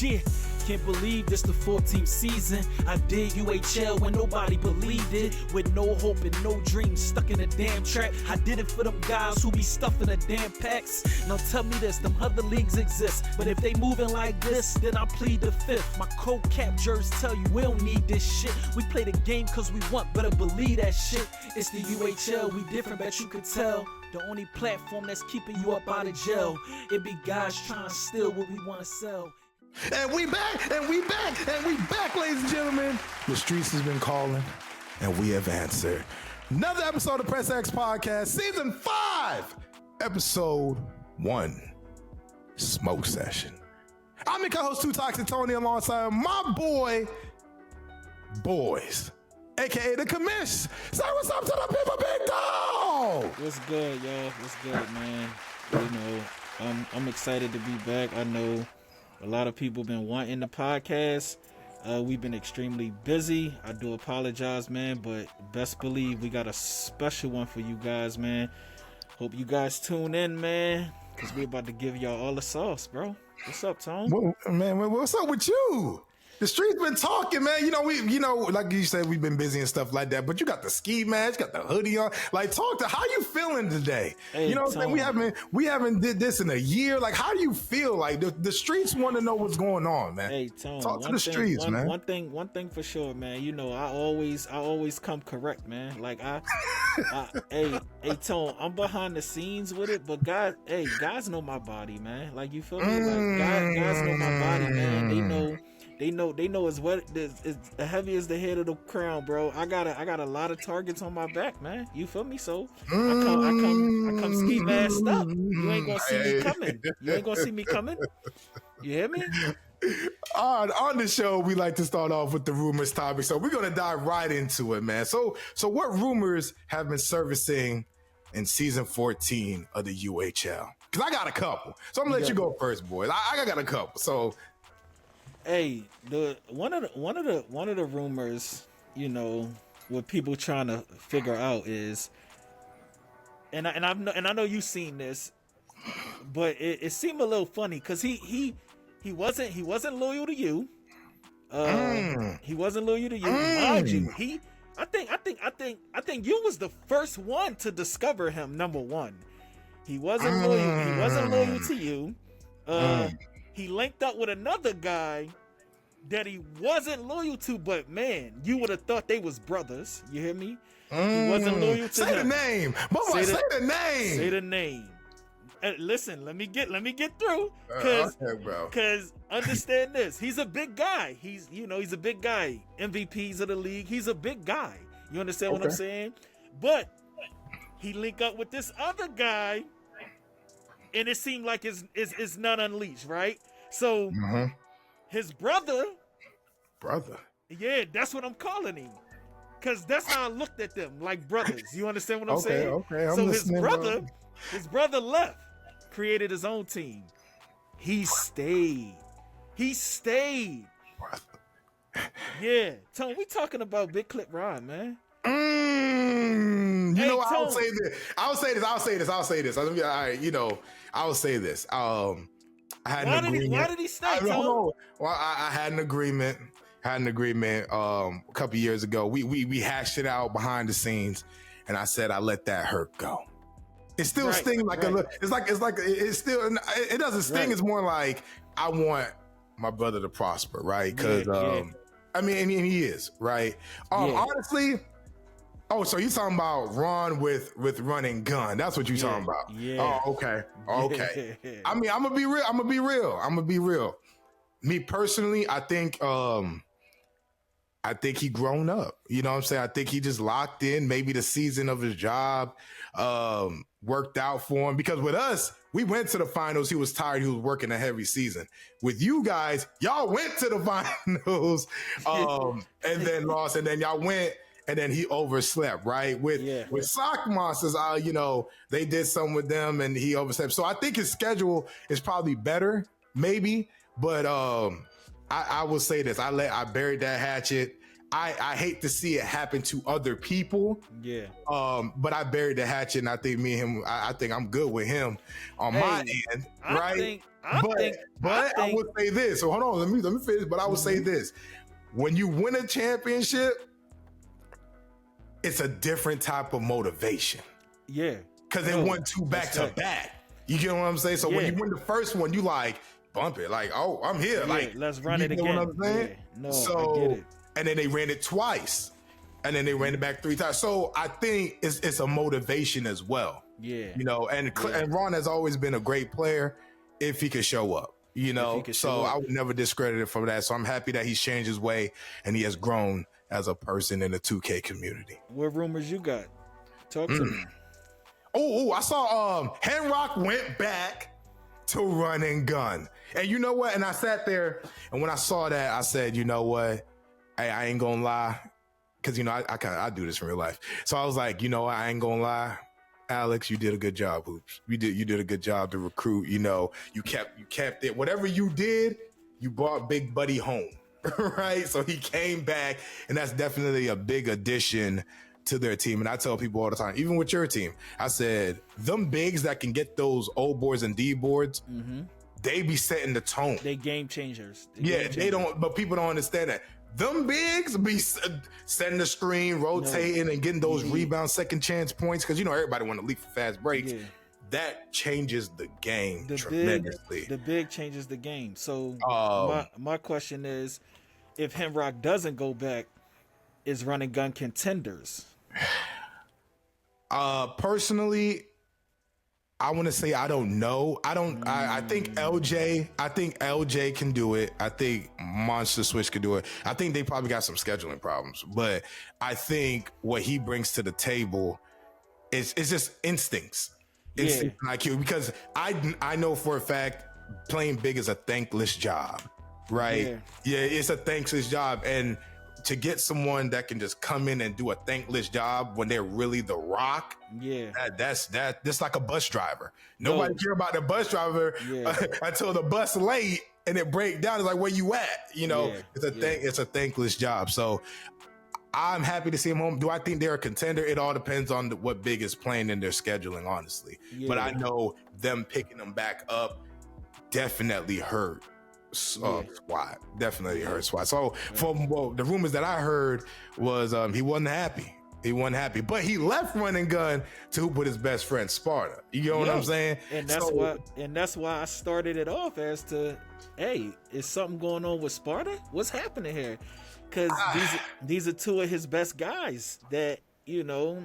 Yeah, can't believe this the 14th season. I did UHL when nobody believed it. With no hope and no dreams, stuck in a damn trap. I did it for them guys who be stuffing the damn packs. Now tell me this, them other leagues exist, but if they moving like this, then I plead the fifth. My cold cap jerseys tell you we don't need this shit. We play the game cause we want, better believe that shit. It's the UHL, we different, bet you could tell. The only platform that's keeping you up out of jail. It be guys trying to steal what we want to sell. And we back, ladies and gentlemen. The streets has been calling, and we have answered. Another episode of Press X Podcast, Season 5, Episode 1, Smoke Session. I'm your co-host, Too Toxic Tony, alongside my boys, a.k.a. the commish. Say what's up to the people, big dog. What's good, y'all? What's good, man? You know, I'm excited to be back. I know a lot of people been wanting the podcast. We've been extremely busy. I do apologize, man, but best believe we got a special one for you guys, man. Hope you guys tune in, man, because we're about to give y'all all the sauce, bro. What's up, Tone? Well, man, what's up with you? The streets been talking, man. You know, like you said, we've been busy and stuff like that. But you got the ski mask, got the hoodie on. Like, talk to how you feeling today? Hey, you know what I'm saying? We haven't did this in a year. Like, how do you feel? Like the streets want to know what's going on, man. Hey, Tone, talk to the streets, man. One thing for sure, man. You know, I always come correct, man. Like hey, Tone, I'm behind the scenes with it, but guys know my body, man. Like, you feel me? Like, guys know my body, man. They know it's what it's heavy as the head of the crown, bro. I got a lot of targets on my back, man. You feel me? So I come ski masked up. You ain't gonna see me coming. You ain't gonna see me coming. You hear me? On the show, we like to start off with the rumors topic, so we're gonna dive right into it, man. So what rumors have been surfacing in season 14 of the UHL? Because I got a couple, so I'm gonna let you go first, boys. I got a couple, so. Hey, one of the rumors, you know, what people trying to figure out is, and I know you've seen this, but it seemed a little funny because he wasn't loyal to you. He wasn't loyal to you, mind you. I think you was the first one to discover him. Number one, he wasn't loyal. He wasn't loyal to you. He linked up with another guy that he wasn't loyal to, but man, you would have thought they was brothers. You hear me? He wasn't loyal to him. Say the name. Mama, say the name. Say the name. Listen, let me get through. Cause understand this. He's a big guy. He's a big guy. MVPs of the league. He's a big guy. You understand what I'm saying? But he linked up with this other guy, and it seemed like it's not unleashed, right? So his brother, yeah, that's what I'm calling him, cause that's how I looked at them, like brothers. You understand what I'm saying? Okay. So his brother left, created his own team. He stayed. Yeah, Tone, we talking about Big Clip Ron, man. You know, I'll say this. I'll say this. All right, you know, I'll say this. I had an agreement. Why did he stay? Well, I had an agreement. A couple years ago. We hashed it out behind the scenes, and I said I let that hurt go. It still stings like a little. It's still. It doesn't sting. Right. It's more like I want my brother to prosper, right? Because I mean, and he is right. Honestly. Oh, so you talking about Ron with running gun? That's what you talking about? Yeah. Oh, okay. I mean, I'm gonna be real. Me personally, I think he grown up. You know what I'm saying? I think he just locked in. Maybe the season of his job worked out for him. Because with us, we went to the finals. He was tired. He was working a heavy season. With you guys, y'all went to the finals and then lost, and then y'all went. And then he overslept, right? With Sock Monsters, you know, they did something with them and he overslept. So I think his schedule is probably better, maybe. But I will say this. I buried that hatchet. I hate to see it happen to other people. Yeah. But I buried the hatchet, and I think me and him. I think I'm good with him on my end, right? I think. I would say this. So hold on, let me finish. But I would say this: when you win a championship, it's a different type of motivation. Yeah, because they won 2 back to back. You get what I'm saying? So when you win the first one, you like bump it, like, oh, I'm here. Like, let's run it again. You know what I'm saying? Yeah. No, so, I get it. And then they ran it twice, and then they ran it back 3 times. So I think it's a motivation as well. Yeah, you know, and Ron has always been a great player if he could show up. You know, so I would never discredit it from that. So I'm happy that he's changed his way and he has grown as a person in the 2K community. What rumors you got? Talk to me. Oh, I saw Henrock went back to run and gun. And you know what? And I sat there, and when I saw that, I said, you know what? Hey, I ain't gonna lie. Cause you know, I do this in real life. So I was like, you know what? I ain't gonna lie. Alex, you did a good job, Hoops. You did a good job to recruit. You know, you kept it. Whatever you did, you brought Big Buddy home, right? So he came back, and that's definitely a big addition to their team. And I tell people all the time, even with your team, I said, them bigs that can get those O boards and D boards, they be setting the tone. They game changers. They don't, but people don't understand that. Them bigs be setting the screen, rotating, and getting those rebound second chance points. Because, you know, everybody want to leap for fast breaks. Yeah. That changes the game tremendously. The big changes the game. So my question is, if Henrock doesn't go back, is run and gun contenders? Personally, I want to say I don't know. I think LJ can do it. I think Monster Switch could do it. I think they probably got some scheduling problems, but I think what he brings to the table is just instincts and IQ. Because I know for a fact playing big is a thankless job, right? Yeah, it's a thankless job, and to get someone that can just come in and do a thankless job when they're really the rock, that's like a bus driver. Nobody care about the bus driver until the bus late and it break down. It's like, where you at? You know, it's a thankless job. So I'm happy to see him home. Do I think they're a contender? It all depends on what big is playing in their scheduling, honestly. But I know them picking them back up definitely hurt SWAT. Definitely hurt SWAT. So from the rumors that I heard was he wasn't happy. He wasn't happy, but he left run and gun to hoop with his best friend Sparta. You know what I'm saying? And that's why I started it off as to, hey, is something going on with Sparta? What's happening here? Because these are two of his best guys that, you know,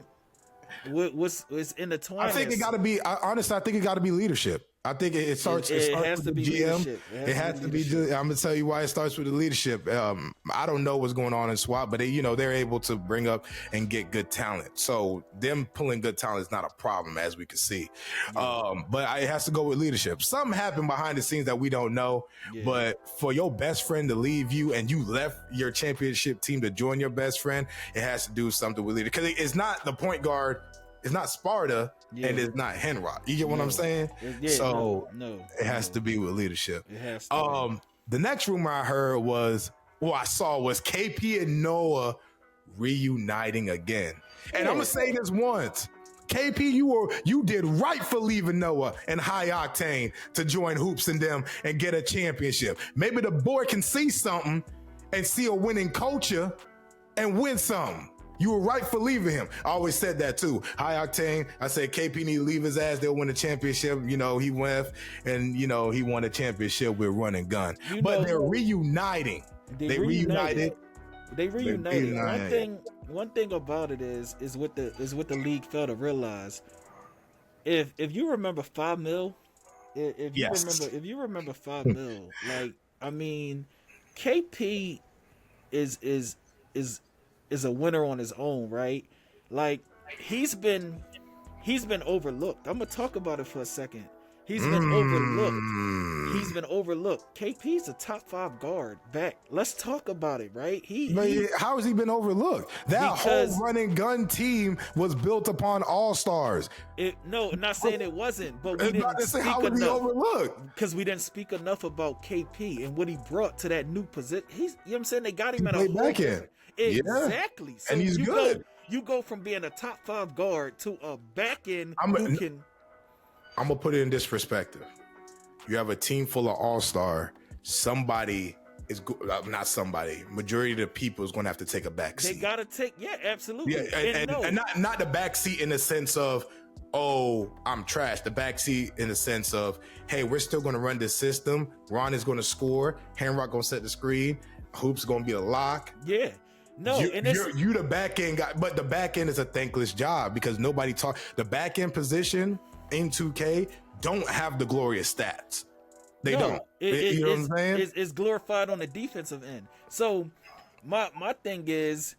what's intertwined. I think it got to be. Honestly, I think it got to be leadership. I think it starts. It has to be GM. It has to be. I'm gonna tell you why it starts with the leadership. I don't know what's going on in SWAT, but they're able to bring up and get good talent. So them pulling good talent is not a problem, as we can see. But it has to go with leadership. Something happened behind the scenes that we don't know. But for your best friend to leave you and you left your championship team to join your best friend, it has to do something with leadership. Because it's not the point guard. It's not Sparta and it's not Henrock. You get what I'm saying? So it has to be with leadership. It has to the next rumor I heard was KP and Noah reuniting again. And I'm gonna say this once. KP, you did right for leaving Noah and High Octane to join Hoops and them and get a championship. Maybe the board can see something and see a winning culture and win something. You were right for leaving him. I always said that too. High Octane, I said KP need to leave his ass. They'll win a championship. You know, he went and, you know, he won a championship with Run and Gun. But they're reuniting. They reunited. One thing about it is what the league failed to realize. If you remember 5 mil, if you remember 5 mil, like, I mean, KP is a winner on his own, right? Like, he's been overlooked. I'm gonna talk about it for a second. He's been overlooked. KP's a top 5 guard back. Let's talk about it, right? How has he been overlooked? That whole run and gun team was built upon all-stars. Not saying it wasn't, but we didn't speak how was he enough. Overlooked? Because we didn't speak enough about KP and what he brought to that new position. You know what I'm saying? They got him at a back end. Exactly. So and he's good. You go from being a top 5 guard to a back end who can. I'm gonna put it in this perspective. you have a team full of all-star, somebody is not somebody. Majority of the people is going to have to take a back They seat. gotta take, yeah, absolutely. Yeah, and not the back seat in the sense of, oh, I'm trash. The back seat in the sense of, hey, we're still going to run this system. Ron is going to score. Handrock going to set the screen. Hoop's going to be a lock. Yeah. No, you the back end guy, but the back end is a thankless job because nobody talk. The back end position in 2K don't have the glorious stats. They don't. You know what I'm saying? It's glorified on the defensive end. So my thing is,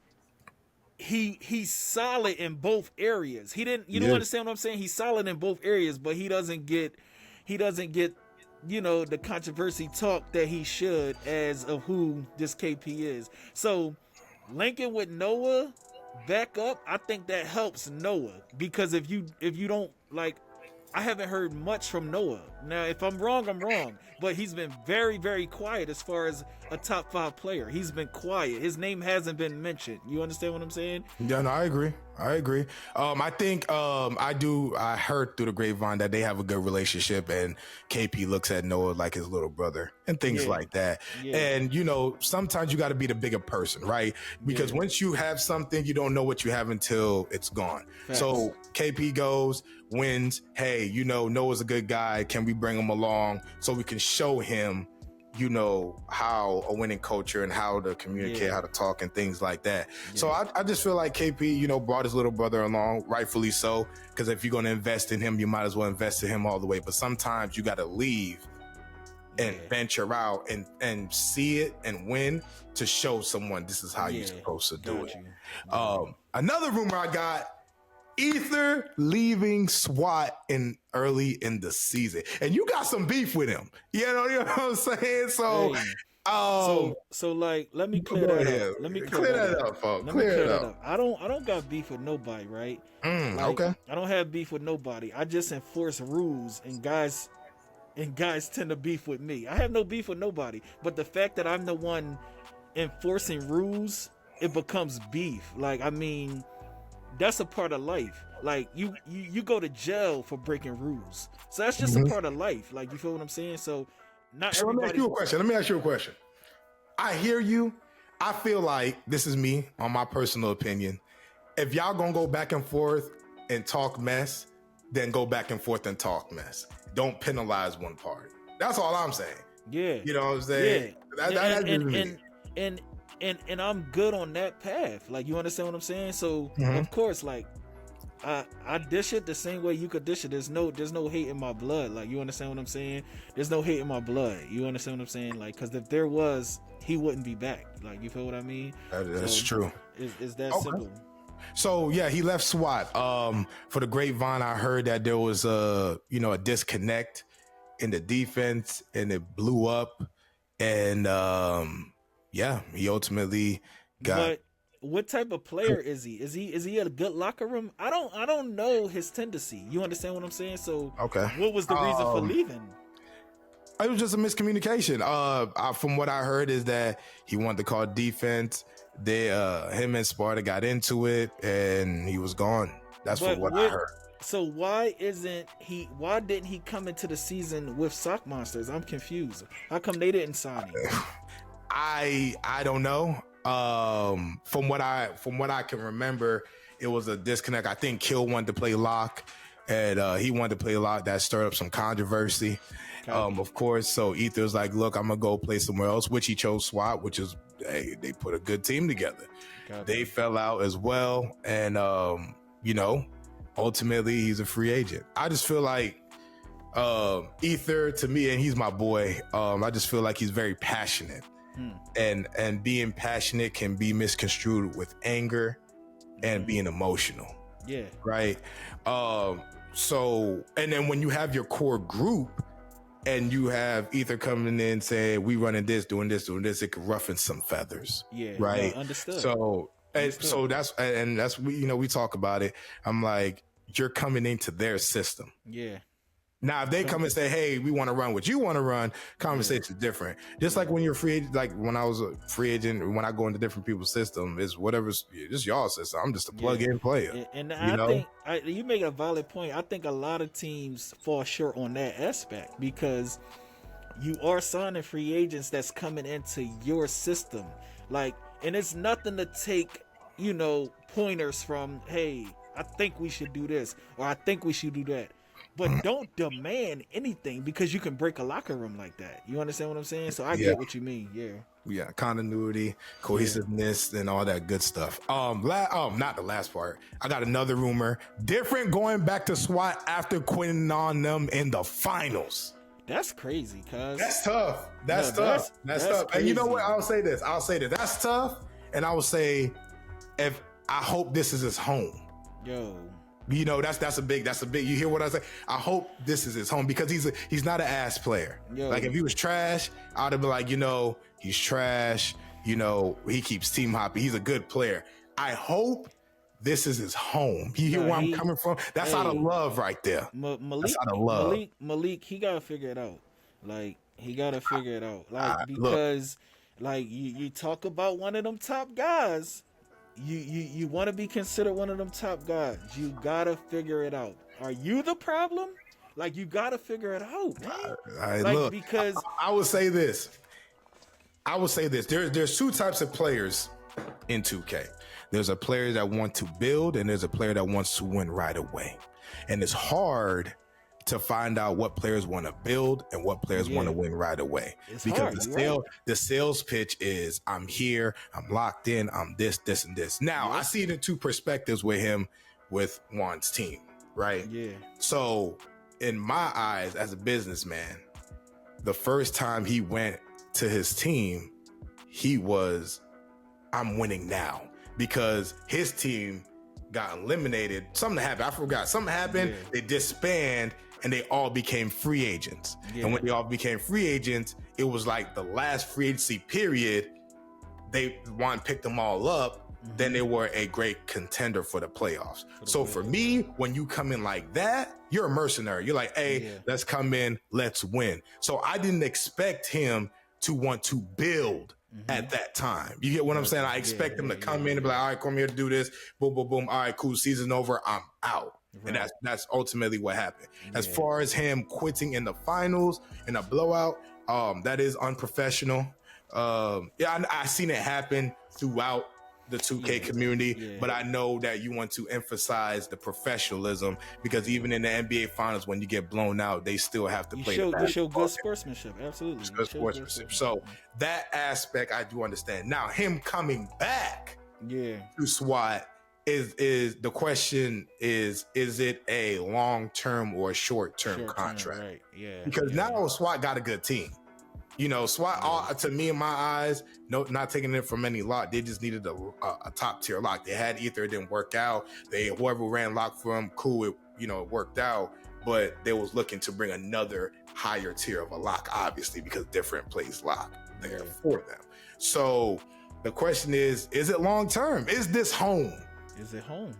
he's solid in both areas. He didn't, you don't understand what I'm saying? He's solid in both areas, but he doesn't get the controversy talk that he should as of who this KP is. So linking with Noah back up, I think that helps Noah, because if you don't, like, I haven't heard much from Noah. Now, if I'm wrong, I'm wrong. But he's been very, very quiet as far as a top 5 player. He's been quiet. His name hasn't been mentioned. You understand what I'm saying? Yeah, no, I agree. I think I heard through the grapevine that they have a good relationship, and KP looks at Noah like his little brother and things like that. Yeah. And sometimes you got to be the bigger person, right? Because once you have something, you don't know what you have until it's gone. Facts. So KP goes, wins. Hey, Noah's a good guy. Can we bring him along so we can show him how a winning culture and how to communicate, how to talk and things like that. Yeah. So I just feel like KP, brought his little brother along, rightfully so, because if you're going to invest in him, you might as well invest in him all the way. But sometimes you got to leave and venture out and see it and win to show someone this is how you're supposed to do it. Another rumor I got, Ether leaving SWAT early in the season, and you got some beef with him. You know what I'm saying? So, so like, let me clear that up. Let me clear that up, folks. Clear it up. I don't got beef with nobody, right? Okay. I don't have beef with nobody. I just enforce rules, and guys tend to beef with me. I have no beef with nobody, but the fact that I'm the one enforcing rules, it becomes beef. Like, I mean, that's a part of life. Like, you go to jail for breaking rules. So that's just a part of life. Like, you feel what I'm saying? So let me ask you a question. I hear you. I feel like, this is me, on my personal opinion, if y'all gonna go back and forth and talk mess, then go back and forth and talk mess. Don't penalize one party. That's all I'm saying. Yeah. You know what I'm saying? Yeah. And I'm good on that path. Like, you understand what I'm saying? So of course, like, I dish it the same way you could dish it. There's no hate in my blood. Like, you understand what I'm saying? There's no hate in my blood. You understand what I'm saying? Like, because if there was, he wouldn't be back. Like, you feel what I mean? That's true. It's that simple. So yeah, he left SWAT. For the grapevine, I heard that there was a disconnect in the defense, and it blew up, and he ultimately got. But what type of player is he? Is he a good locker room? I don't know his tendency. You understand what I'm saying? So what was the reason for leaving? It was just a miscommunication. From what I heard is that he wanted to call defense. Him and Sparta got into it, and he was gone. That's what I heard. So why didn't he come into the season with Sock Monsters? I'm confused. How come they didn't sign him? I don't know. From what I can remember, it was a disconnect. I think Kill wanted to play lock, and he wanted to play lock. That stirred up some controversy. Of course. So Ether was like, "Look, I'm gonna go play somewhere else," which he chose SWAT, which is, hey, they put a good team together. They fell out as well, and ultimately he's a free agent. I just feel like Ether, to me, and he's my boy. I just feel like he's very passionate. And being passionate can be misconstrued with anger and being emotional. Yeah. Right. So, and then when you have your core group and you have Ether coming in saying, we running this, doing this, it could roughen some feathers. Yeah. Right. No, understood. So that's we talk about it. I'm like, you're coming into their system. Yeah. Now, if they come and say, "Hey, we want to run what you want to run," conversation's different. Just like when you're free agent, like when I was a free agent, when I go into different people's system, it's whatever's just y'all system. I'm just a plug-in player. And you I know? think you make a valid point. I think a lot of teams fall short on that aspect because you are signing free agents that's coming into your system. Like, and it's nothing to take, pointers from, hey, I think we should do this or I think we should do that. But don't demand anything because you can break a locker room like that. You understand what I'm saying? So I get what you mean. Yeah, continuity, cohesiveness, and all that good stuff. Not the last part. I got another rumor. Different going back to SWAT after quitting on them in the finals. That's crazy, cuz. That's tough. That's tough. That's tough. Crazy. And you know what? I'll say this. That's tough. And I will say, if I hope this is his home. Yo. That's a big. You hear what I say? I hope this is his home because he's not an ass player. Yo. Like if he was trash, I'd have been like, he's trash. He keeps team hopping. He's a good player. I hope this is his home. You hear where I'm coming from? That's out of love right there. That's out of love. Malik, he gotta figure it out. Like he gotta figure it out. Like because, like you talk about one of them top guys. You want to be considered one of them top guys. You gotta figure it out. Are you the problem? Like you gotta figure it out, man. Because I would say this. There's two types of players in 2K. There's a player that wants to build, and there's a player that wants to win right away. And it's hard to find out what players want to build and what players want to win right away. Because the sales pitch is, I'm here, I'm locked in, I'm this, and this. Now, I see it in two perspectives with him, with Juan's team, right? Yeah. So, in my eyes, as a businessman, the first time he went to his team, he was, I'm winning now. Because his team got eliminated. Something happened. I forgot. Something happened. Yeah. They disbanded. And they all became free agents. Yeah. And when they all became free agents, it was like the last free agency period. Juan picked them all up. Mm-hmm. Then they were a great contender for the playoffs. For me, when you come in like that, you're a mercenary. You're like, hey, let's come in, let's win. So I didn't expect him to want to build at that time. You get what I'm saying? I expect him to come in and be like, all right, come here to do this. Boom, boom, boom. All right, cool. Season over. I'm out. Right. And that's ultimately what happened. As far as him quitting in the finals in a blowout, that is unprofessional. I seen it happen throughout the 2K community, but I know that you want to emphasize the professionalism because even in the NBA finals, when you get blown out, they still have to play. You show good sportsmanship, absolutely. Good sportsmanship. So that aspect I do understand. Now him coming back, to SWAT. Is the question is it a long-term or a short-term contract? Right. Yeah. Because now SWAT got a good team. SWAT, to me in my eyes, not taking it from any lock, they just needed a top tier lock. They had either, it didn't work out. Whoever ran lock for them, cool, it worked out. But they was looking to bring another higher tier of a lock, obviously, because different plays lock there for them. So the question is it long-term? Is this home? Is it home?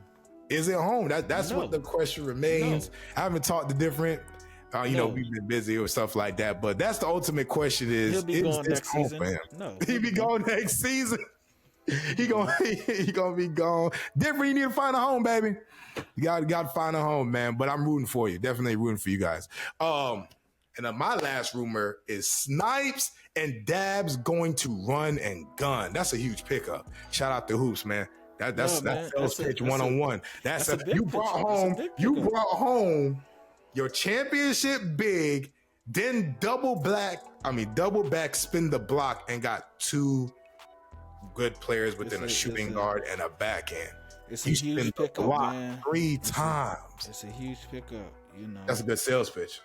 Is it home? That's what the question remains. No. I haven't talked to different, we've been busy or stuff like that. But that's the ultimate question: is this home for him? No, he'll be gone next season. He gonna be gone. Different. You need to find a home, baby. You got to find a home, man. But I'm rooting for you. Definitely rooting for you guys. And then my last rumor is Snipes and Dabs going to run and gun. That's a huge pickup. Shout out to Hoops, man. That's sales pitch one-on-one. You brought home your championship big, then double back, spin the block, and got two good players within a shooting guard and a backhand. It's a huge pickup, man. 3 times. It's a huge pickup. That's a good sales pitch.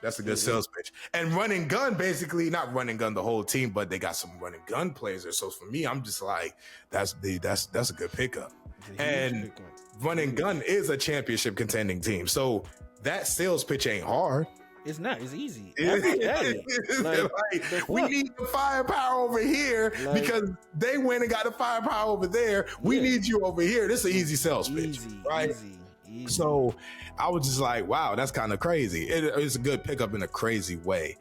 And run and gun, basically, not run and gun the whole team, but they got some run and gun players there. So for me, I'm just like, that's a good pickup. And run and gun is a championship contending team. So that sales pitch ain't hard. It's not. It's easy. We need the firepower over here because they went and got the firepower over there. We need you over here. This is an easy sales pitch, right? Easy. So I was just like, wow, that's kind of crazy. It's a good pickup in a crazy way.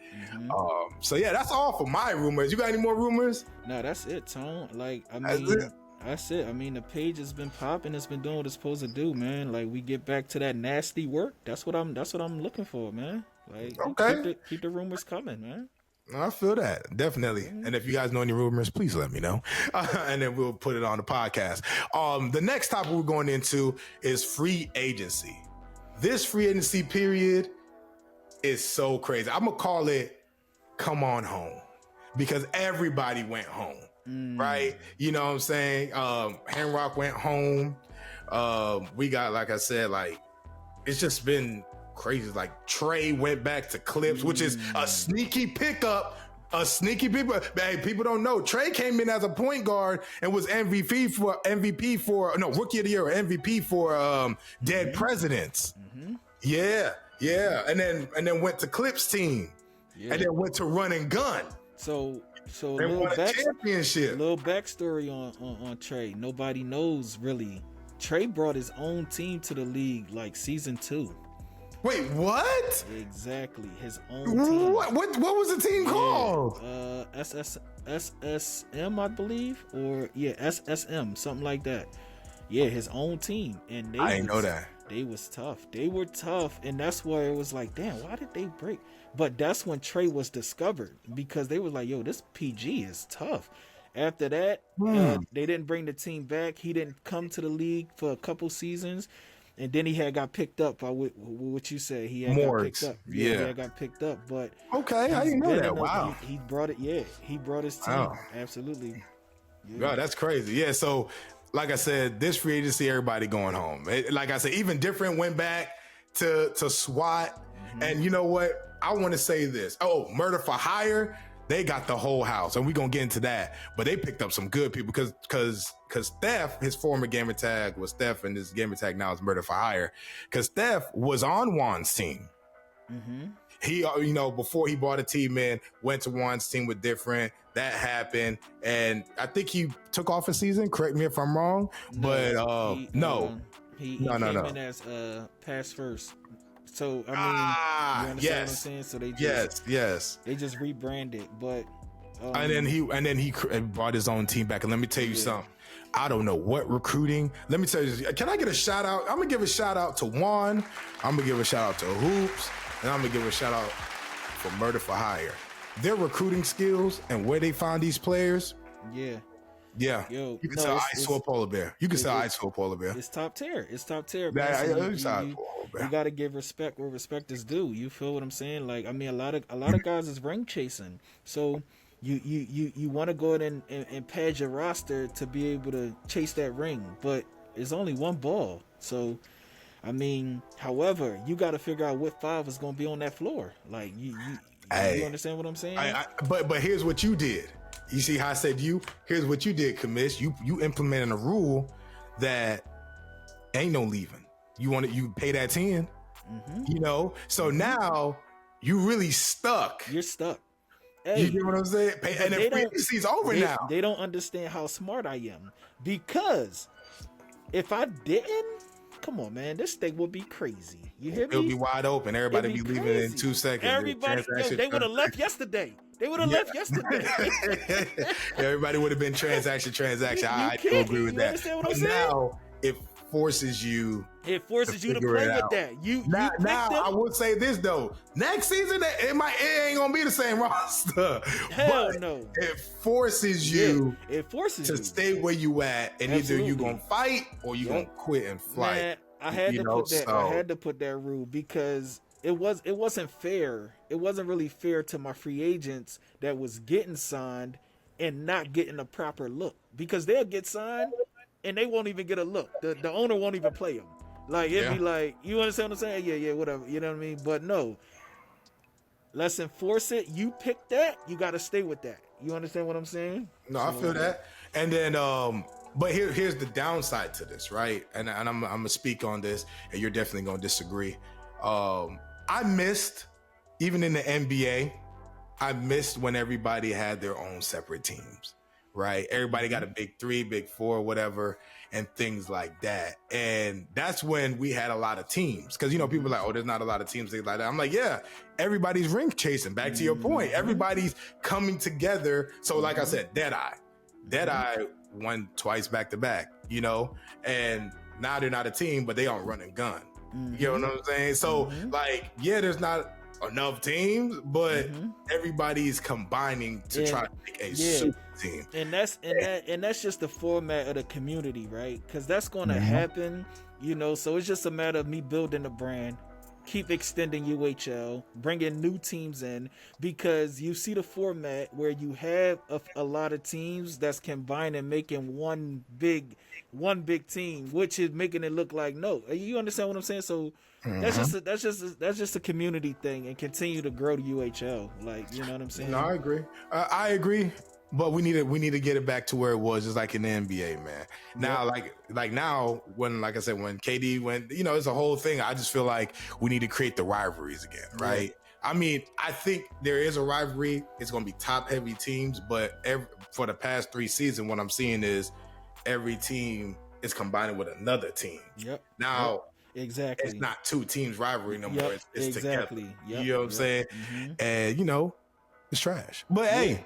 So yeah, that's all for my rumors. You got any more rumors? No, that's it, Tone. Like, I That's mean, it? that's it. I mean, the page has been popping. It's been doing what it's supposed to do, man. Like, we get back to that nasty work. That's what I'm looking for, man. Like, Okay. keep the rumors coming, man. I feel that, definitely. And if you guys know any rumors, please let me know. And then we'll put it on the podcast. The next topic we're going into is free agency. This free agency period is so crazy. I'm going to call it come on home, because everybody went home, right? You know what I'm saying? Handrock went home. We got, like I said, like, it's just been crazy. Like, Trey went back to Clips, which is a sneaky pickup. Hey, people don't know. Trey came in as a point guard and was rookie of the year, or MVP for Dead Presidents. Yeah. And then went to Clips team. Yeah. And then went to Run and Gun. So They won a championship. Little backstory on Trey. Nobody knows really. Trey brought his own team to the league like season 2. Wait, what? Exactly, his own team. What was the team called? SSM, I believe, or SSM, something like that. Yeah, his own team, and I didn't know that. They was tough. They were tough, and that's why it was like, damn, why did they break? But that's when Trey was discovered, because they were like, yo, this PG is tough. After that, they didn't bring the team back. He didn't come to the league for a couple seasons, and then he had got picked up by what you said. He had got picked up. Yeah, he had got picked up. But okay, I didn't know that. Wow, he brought it. Yeah, he brought his team. Wow. Absolutely. Yeah. God, that's crazy. Yeah, so like I said, this free agency, everybody going home. Like I said, even Different went back to SWAT. And you know what? I want to say this. Oh, Murder for Hire, they got the whole house, and we're gonna get into that. But they picked up some good people, because Steph, his former gamer tag was Steph, and his gamer tag now is Murder for Hire. Because Steph was on Juan's team. He, before he bought a team in, went to Juan's team with Different. That happened, and I think he took off a season. Correct me if I'm wrong, but he came in as pass first. So I mean, you understand what I'm saying? So they just they just rebranded, but and then he brought his own team back. And let me tell you something. I don't know what recruiting. Let me tell you this. Can I get a shout out? I'm gonna give a shout out to Juan. I'm gonna give a shout out to Hoops, and I'm gonna give a shout out for Murder for Hire. Their recruiting skills and where they find these players. Yeah. You can sell ice to a polar bear. You can sell ice to a polar bear. It's top tier. Man. You got to give respect where respect is due. You feel what I'm saying? Like, I mean, a lot of guys is ring chasing. So you want to go ahead and pad your roster to be able to chase that ring, but it's only one ball. So, I mean, however, you got to figure out what 5 is going to be on that floor. Like, you understand what I'm saying? But here's what you did. You see how I said you? Here's what you did, Commish. You implemented a rule that ain't no leaving. You pay that 10. So now you really stuck. You're stuck. Hey, you get what I'm saying? And the free agency's over now. They don't understand how smart I am, because if I didn't, come on, man, this thing would be crazy. You hear me? It'll be wide open. Everybody be leaving in 2 seconds. Everybody, they would have left yesterday. Everybody would have been transaction. I do agree with that. But now it forces you. It forces you to play with that. Now I would say this though. Next season, it ain't gonna be the same roster. Hell no. It forces you. It forces to you stay where you at, and either you gonna fight or you gonna quit and flight. Man, I had to put that rule, because it wasn't fair. It wasn't really fair to my free agents that was getting signed and not getting a proper look, because they'll get signed and they won't even get a look. The owner won't even play them. Like, it'd be like, you understand what I'm saying? Yeah, whatever. You know what I mean? But no, let's enforce it. You pick that, you got to stay with that. You understand what I'm saying? No, I feel that. And then, but here's the downside to this, right? And I'm gonna speak on this, and you're definitely gonna disagree. I missed, even in the NBA, I missed when everybody had their own separate teams, right? Everybody got a big 3, big 4, whatever, and things like that. And that's when we had a lot of teams. Because, you know, people are like, oh, there's not a lot of teams, things like that. I'm like, yeah, everybody's ring chasing. Back to your point. Everybody's coming together. So, like I said, Deadeye won twice back to back, you know, and now they're not a team, but they don't run and gun. You know what I'm saying? So, like, yeah, there's not enough teams, but everybody's combining to try to make a super team. And that's just the format of the community, right? Because that's going to happen, you know. So it's just a matter of me building a brand, keep extending UHL, bringing new teams in, because you see the format where you have a lot of teams that's combining, making one big team, which is making it look like no. You understand what I'm saying? So that's just a community thing, and continue to grow the UHL. Like, you know what I'm saying? No, I agree. I agree. But we need to get it back to where it was, just like in the NBA, man. Now, like now, when, like I said, when KD went, you know, it's a whole thing. I just feel like we need to create the rivalries again, right? I mean, I think there is a rivalry. It's going to be top-heavy teams, but for the past 3 seasons, what I'm seeing is every team is combining with another team. Now, exactly, it's not 2 teams rivalry no more. It's exactly. together. You know what I'm saying? And, you know, it's trash. But hey,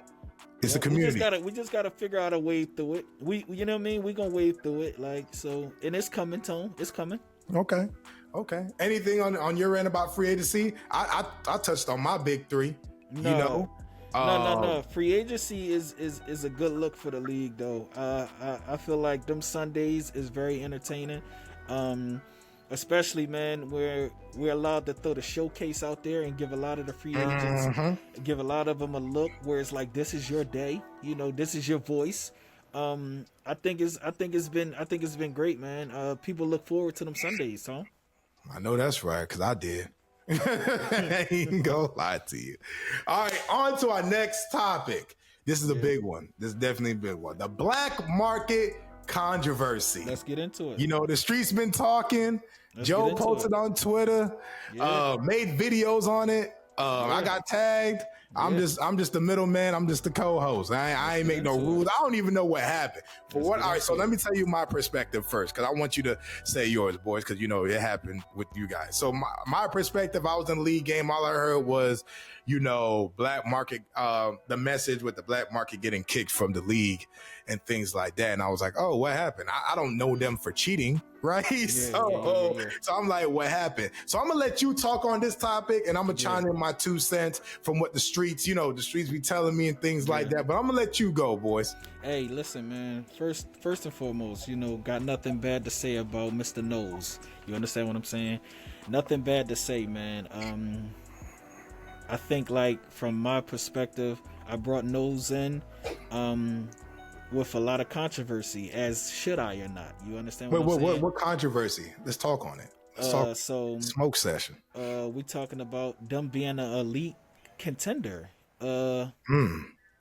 it's a community. We just gotta figure out a way through it. You know what I mean? We gonna wade through it, like, so, and it's coming, Tone. It's coming. Okay. Anything on your end about free agency? I touched on my big 3. No. You know, no. Free agency is a good look for the league, though. I feel like them Sundays is very entertaining. Especially, man, where we're allowed to throw the showcase out there and give a lot of the free agents, give a lot of them a look where it's like, this is your day, you know, this is your voice. I think it's been great, man. People look forward to them Sundays, huh? I know that's right, because I did. I ain't gonna lie to you. All right, on to our next topic. This is a big one. This is definitely a big one. The black market controversy. Let's get into it. You know, the streets been talking. Joe posted on Twitter, made videos on it. I got tagged. I'm just the middleman. I'm just the co-host. I ain't make no rules. I don't even know what happened. All right, so let me tell you my perspective first, because I want you to say yours, boys, because you know it happened with you guys. So my perspective, I was in the league game. All I heard was, you know, black market, the message with the black market getting kicked from the league and things like that. And I was like, oh, what happened? I don't know them for cheating, right? So I'm like, what happened? So I'm gonna let you talk on this topic, and I'm gonna chime in my 2 cents from what the streets be telling me and things like that. But I'm gonna let you go, boys. Hey, listen, man. First and foremost, you know, got nothing bad to say about Mr. Nose. You understand what I'm saying? Nothing bad to say, man. I think, like, from my perspective, I brought Nose in with a lot of controversy, as should I or not. You understand what I'm saying? What controversy? Let's talk on it. Let's talk smoke session. We talking about them being an elite contender. You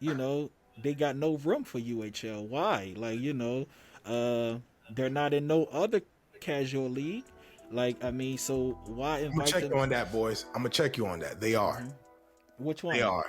know, they got no room for UHL. Why? Like, you know, they're not in no other casual league. Like, I mean, so why invite them? I'm gonna check you on that, boys. I'm gonna check you on that. They are. Which one? They are.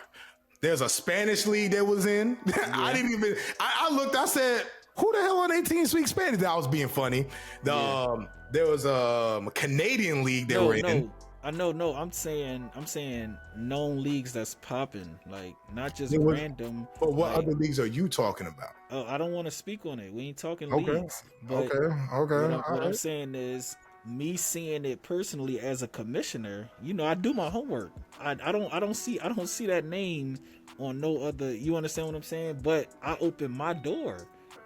There's a Spanish league that was in. I didn't even. I looked. I said, "Who the hell on 18 speak Spanish?" That was being funny. There was a Canadian league they were in. No. I'm saying known leagues that's popping, like not just random. But what other leagues are you talking about? Oh, I don't want to speak on it. We ain't talking leagues. But Okay. What I'm saying is, me seeing it personally as a commissioner, you know, I do my homework. I don't see that name on no other. You understand what I'm saying? But I open my door.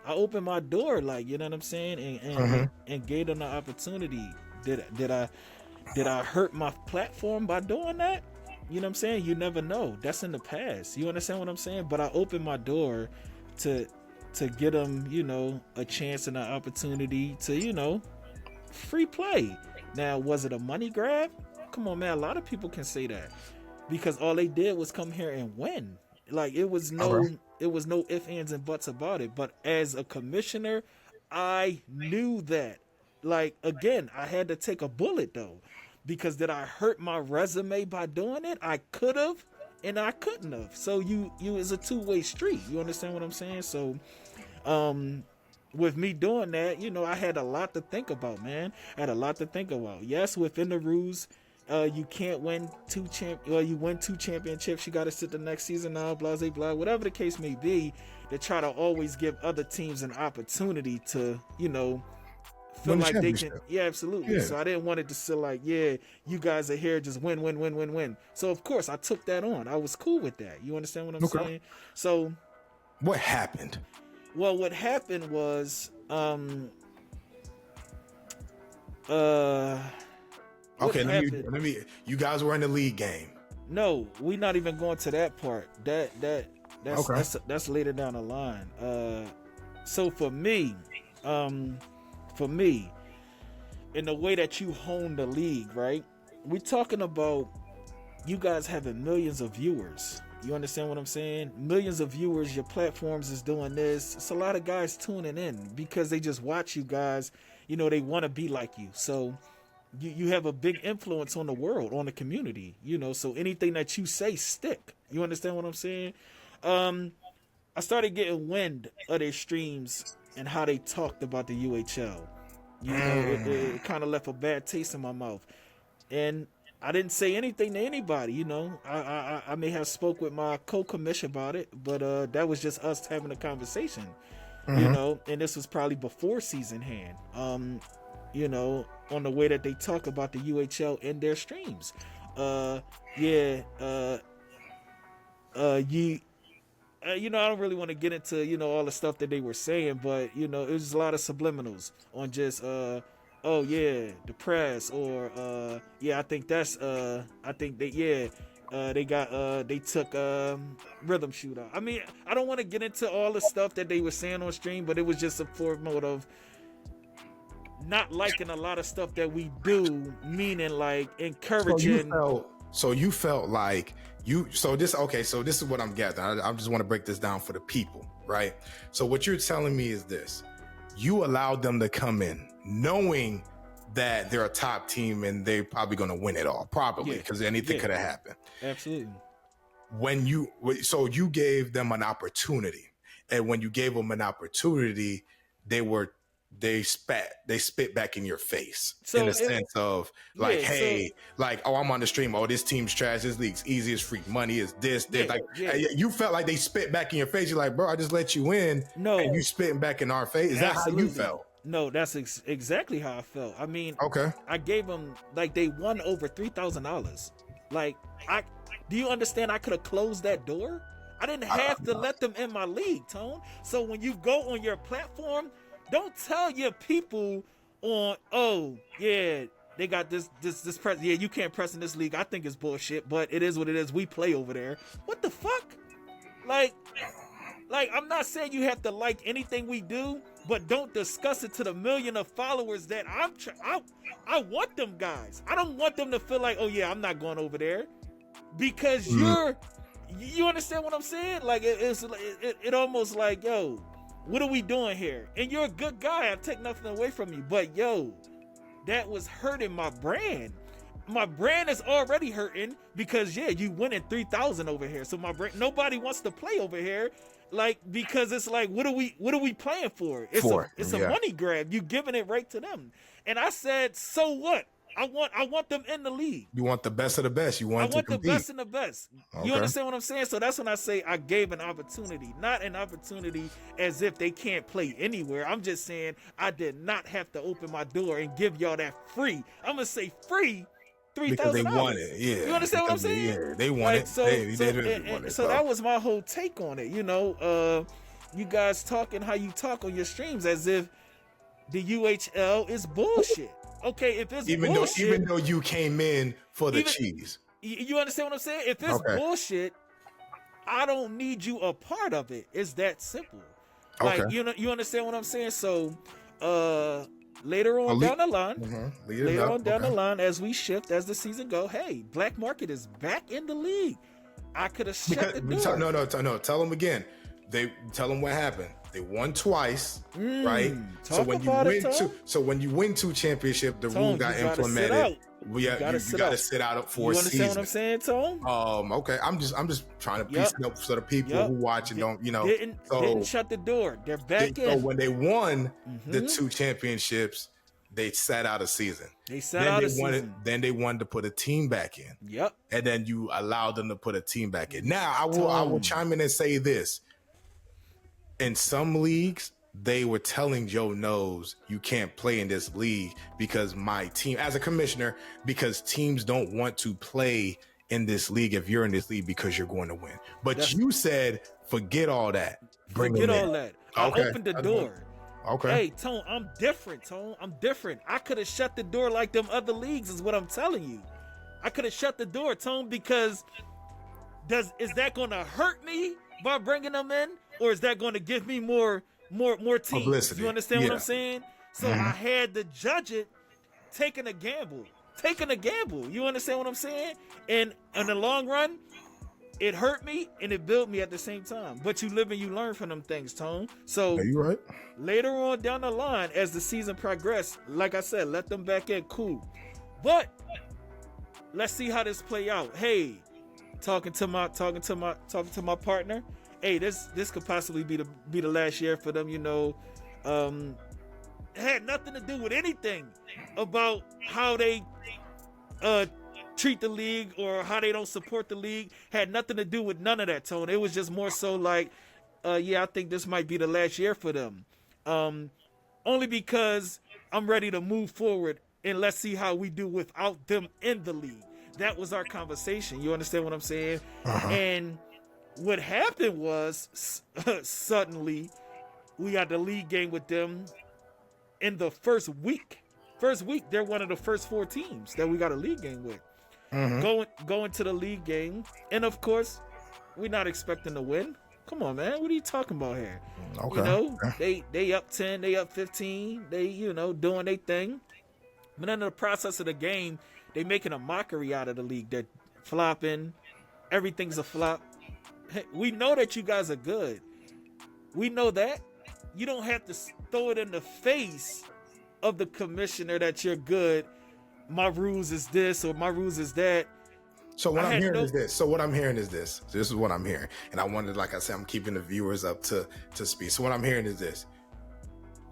Like, you know what I'm saying, and gave them the opportunity. Did I hurt my platform by doing that? You know what I'm saying? You never know. That's in the past. You understand what I'm saying? But I opened my door to get them, you know, a chance and an opportunity to, you know, free play. Now, was it a money grab? Come on, man. A lot of people can say that, because all they did was come here and win. Like, it was no ifs, ands, and buts about it. But as a commissioner, I knew that. Like, again, I had to take a bullet, though, because did I hurt my resume by doing it? I could have, and I couldn't have. So you is a two-way street. You understand what I'm saying? So with me doing that, I had a lot to think about, man. I had a lot to think about. Yes, within the rules, you can't win you win 2 championships, you got to sit the next season now, blah, blah, blah, whatever the case may be. They try to always give other teams an opportunity to, feel Win the like they can. championship. Yeah, absolutely. Yeah. So I didn't want it to feel like, yeah, you guys are here, just win, win, win, win, win. So of course I took that on. I was cool with that. You understand what I'm saying? So what happened? well, what happened was, Okay, let me. You guys were in the league game. No, we're not even going to that part. That's later down the line. So for me, in the way that you hone the league, right? We're talking about you guys having millions of viewers. You understand what I'm saying? Millions of viewers, your platforms is doing this. It's a lot of guys tuning in because they just watch you guys. They want to be like you. So you have a big influence on the world, on the community, so anything that you say stick. You understand what I'm saying? I started getting wind of their streams and how they talked about the UHL. It kind of left a bad taste in my mouth. And I didn't say anything to anybody, I may have spoke with my co-commish about it, but that was just us having a conversation, and this was probably before season hand, on the way that they talk about the UHL in their streams. I don't really want to get into, all the stuff that they were saying, but, it was a lot of subliminals on just, oh yeah, the press, or I think that's they took rhythm shootout. I mean, I don't want to get into all the stuff that they were saying on stream, but it was just a form of not liking a lot of stuff that we do, meaning like encouraging. So you felt like so this is what I'm gathering. I just want to break this down for the people, right? So what you're telling me is this: you allowed them to come in knowing that they're a top team and they're probably going to win it all, probably, because anything could have happened. Absolutely. So you gave them an opportunity, and when you gave them an opportunity, they spit back in your face, so in a sense of like, I'm on the stream. Oh, this team's trash. This league's easy. It's free money. Is this? You felt like they spit back in your face. You're like, bro, I just let you in. No, and you spitting back in our face. Is that how you felt? No, that's exactly how I felt. I mean, okay, I gave them, like, they won over $3,000. Like, do you understand? I could have closed that door. I didn't have to let them in my league, Tone. So when you go on your platform, don't tell your people on, oh yeah, they got this press. Yeah, you can't press in this league. I think it's bullshit, but it is what it is. We play over there. What the fuck? Like I'm not saying you have to like anything we do, but don't discuss it to the million of followers that I want them guys. I don't want them to feel like, oh yeah, I'm not going over there, because you understand what I'm saying? Like it almost like, yo, what are we doing here? And you're a good guy. I take nothing away from you. But yo, that was hurting my brand. My brand is already hurting because you winning 3,000 over here. So my brand, nobody wants to play over here. Like, because it's like, what are we playing for? It's a money grab. You giving it right to them. And I said, so what? I want them in the league. You want the best of the best. I want the best and the best. Okay. You understand what I'm saying? So that's when I say I gave an opportunity, not an opportunity as if they can't play anywhere. I'm just saying I did not have to open my door and give y'all that free. I'm gonna say free. $3,000. Because they want it, yeah. You understand what I'm saying? Yeah, they want it. So that was my whole take on it. You guys talking how you talk on your streams as if the UHL is bullshit. Okay, if it's bullshit, even though you came in for the cheese. You understand what I'm saying? If it's bullshit, I don't need you a part of it. It's that simple. Like, you understand what I'm saying? So later on down the line, the line, as we shift, as the season go, hey, black market is back in the league. I could have shut the door. No. Tell them again. Tell them what happened. They won twice, right? So when you win 2 championships, the rule got implemented. Well, yeah, you got to sit out for You a understand season. what I'm saying, Tone? Okay. I'm just trying to piece it up so the people who watch and don't, Didn't shut the door. They're back so in. when they won the 2 championships, they sat out a season. They sat out a season. Then they wanted to put a team back in. Yep. And then you allowed them to put a team back in. Now I will chime in and say this. In some leagues, they were telling Joe Knows you can't play in this league because my team, as a commissioner, because teams don't want to play in this league if you're in this league because you're going to win. But you said, forget all that. Forget all that. I opened the door. Okay. Hey, Tone, I'm different, Tone. I'm different. I could have shut the door like them other leagues is what I'm telling you. I could have shut the door, Tone, because is that going to hurt me by bringing them in? Or is that going to give me more teams? Publicity. You understand what I'm saying? So I had to judge it taking a gamble. You understand what I'm saying? And in the long run, it hurt me and it built me at the same time. But you live and you learn from them things, Tone. So you right. Later on down the line, as the season progressed, like I said, let them back in, cool. But let's see how this play out. Hey, talking to my partner. Hey, this could possibly be the last year for them. It had nothing to do with anything about how they treat the league or how they don't support the league. Had nothing to do with none of that, Tone. It was just more so like, I think this might be the last year for them. Only because I'm ready to move forward and let's see how we do without them in the league. That was our conversation. You understand what I'm saying? And what happened was suddenly we got the league game with them in the first week. They're one of the first 4 teams that we got a league game with. Going to the league game, and of course, we're not expecting to win. Come on, man. What are you talking about here? Okay. They up 10, they up 15, they doing their thing. But in the process of the game, they making a mockery out of the league. They're flopping. Everything's a flop. We know that you guys are good. We know that. You don't have to throw it in the face of the commissioner that you're good. My rules is this or my rules is that. So what I'm hearing is this. This is what I'm hearing. And I wanted, like I said, I'm keeping the viewers up to speed. So what I'm hearing is this.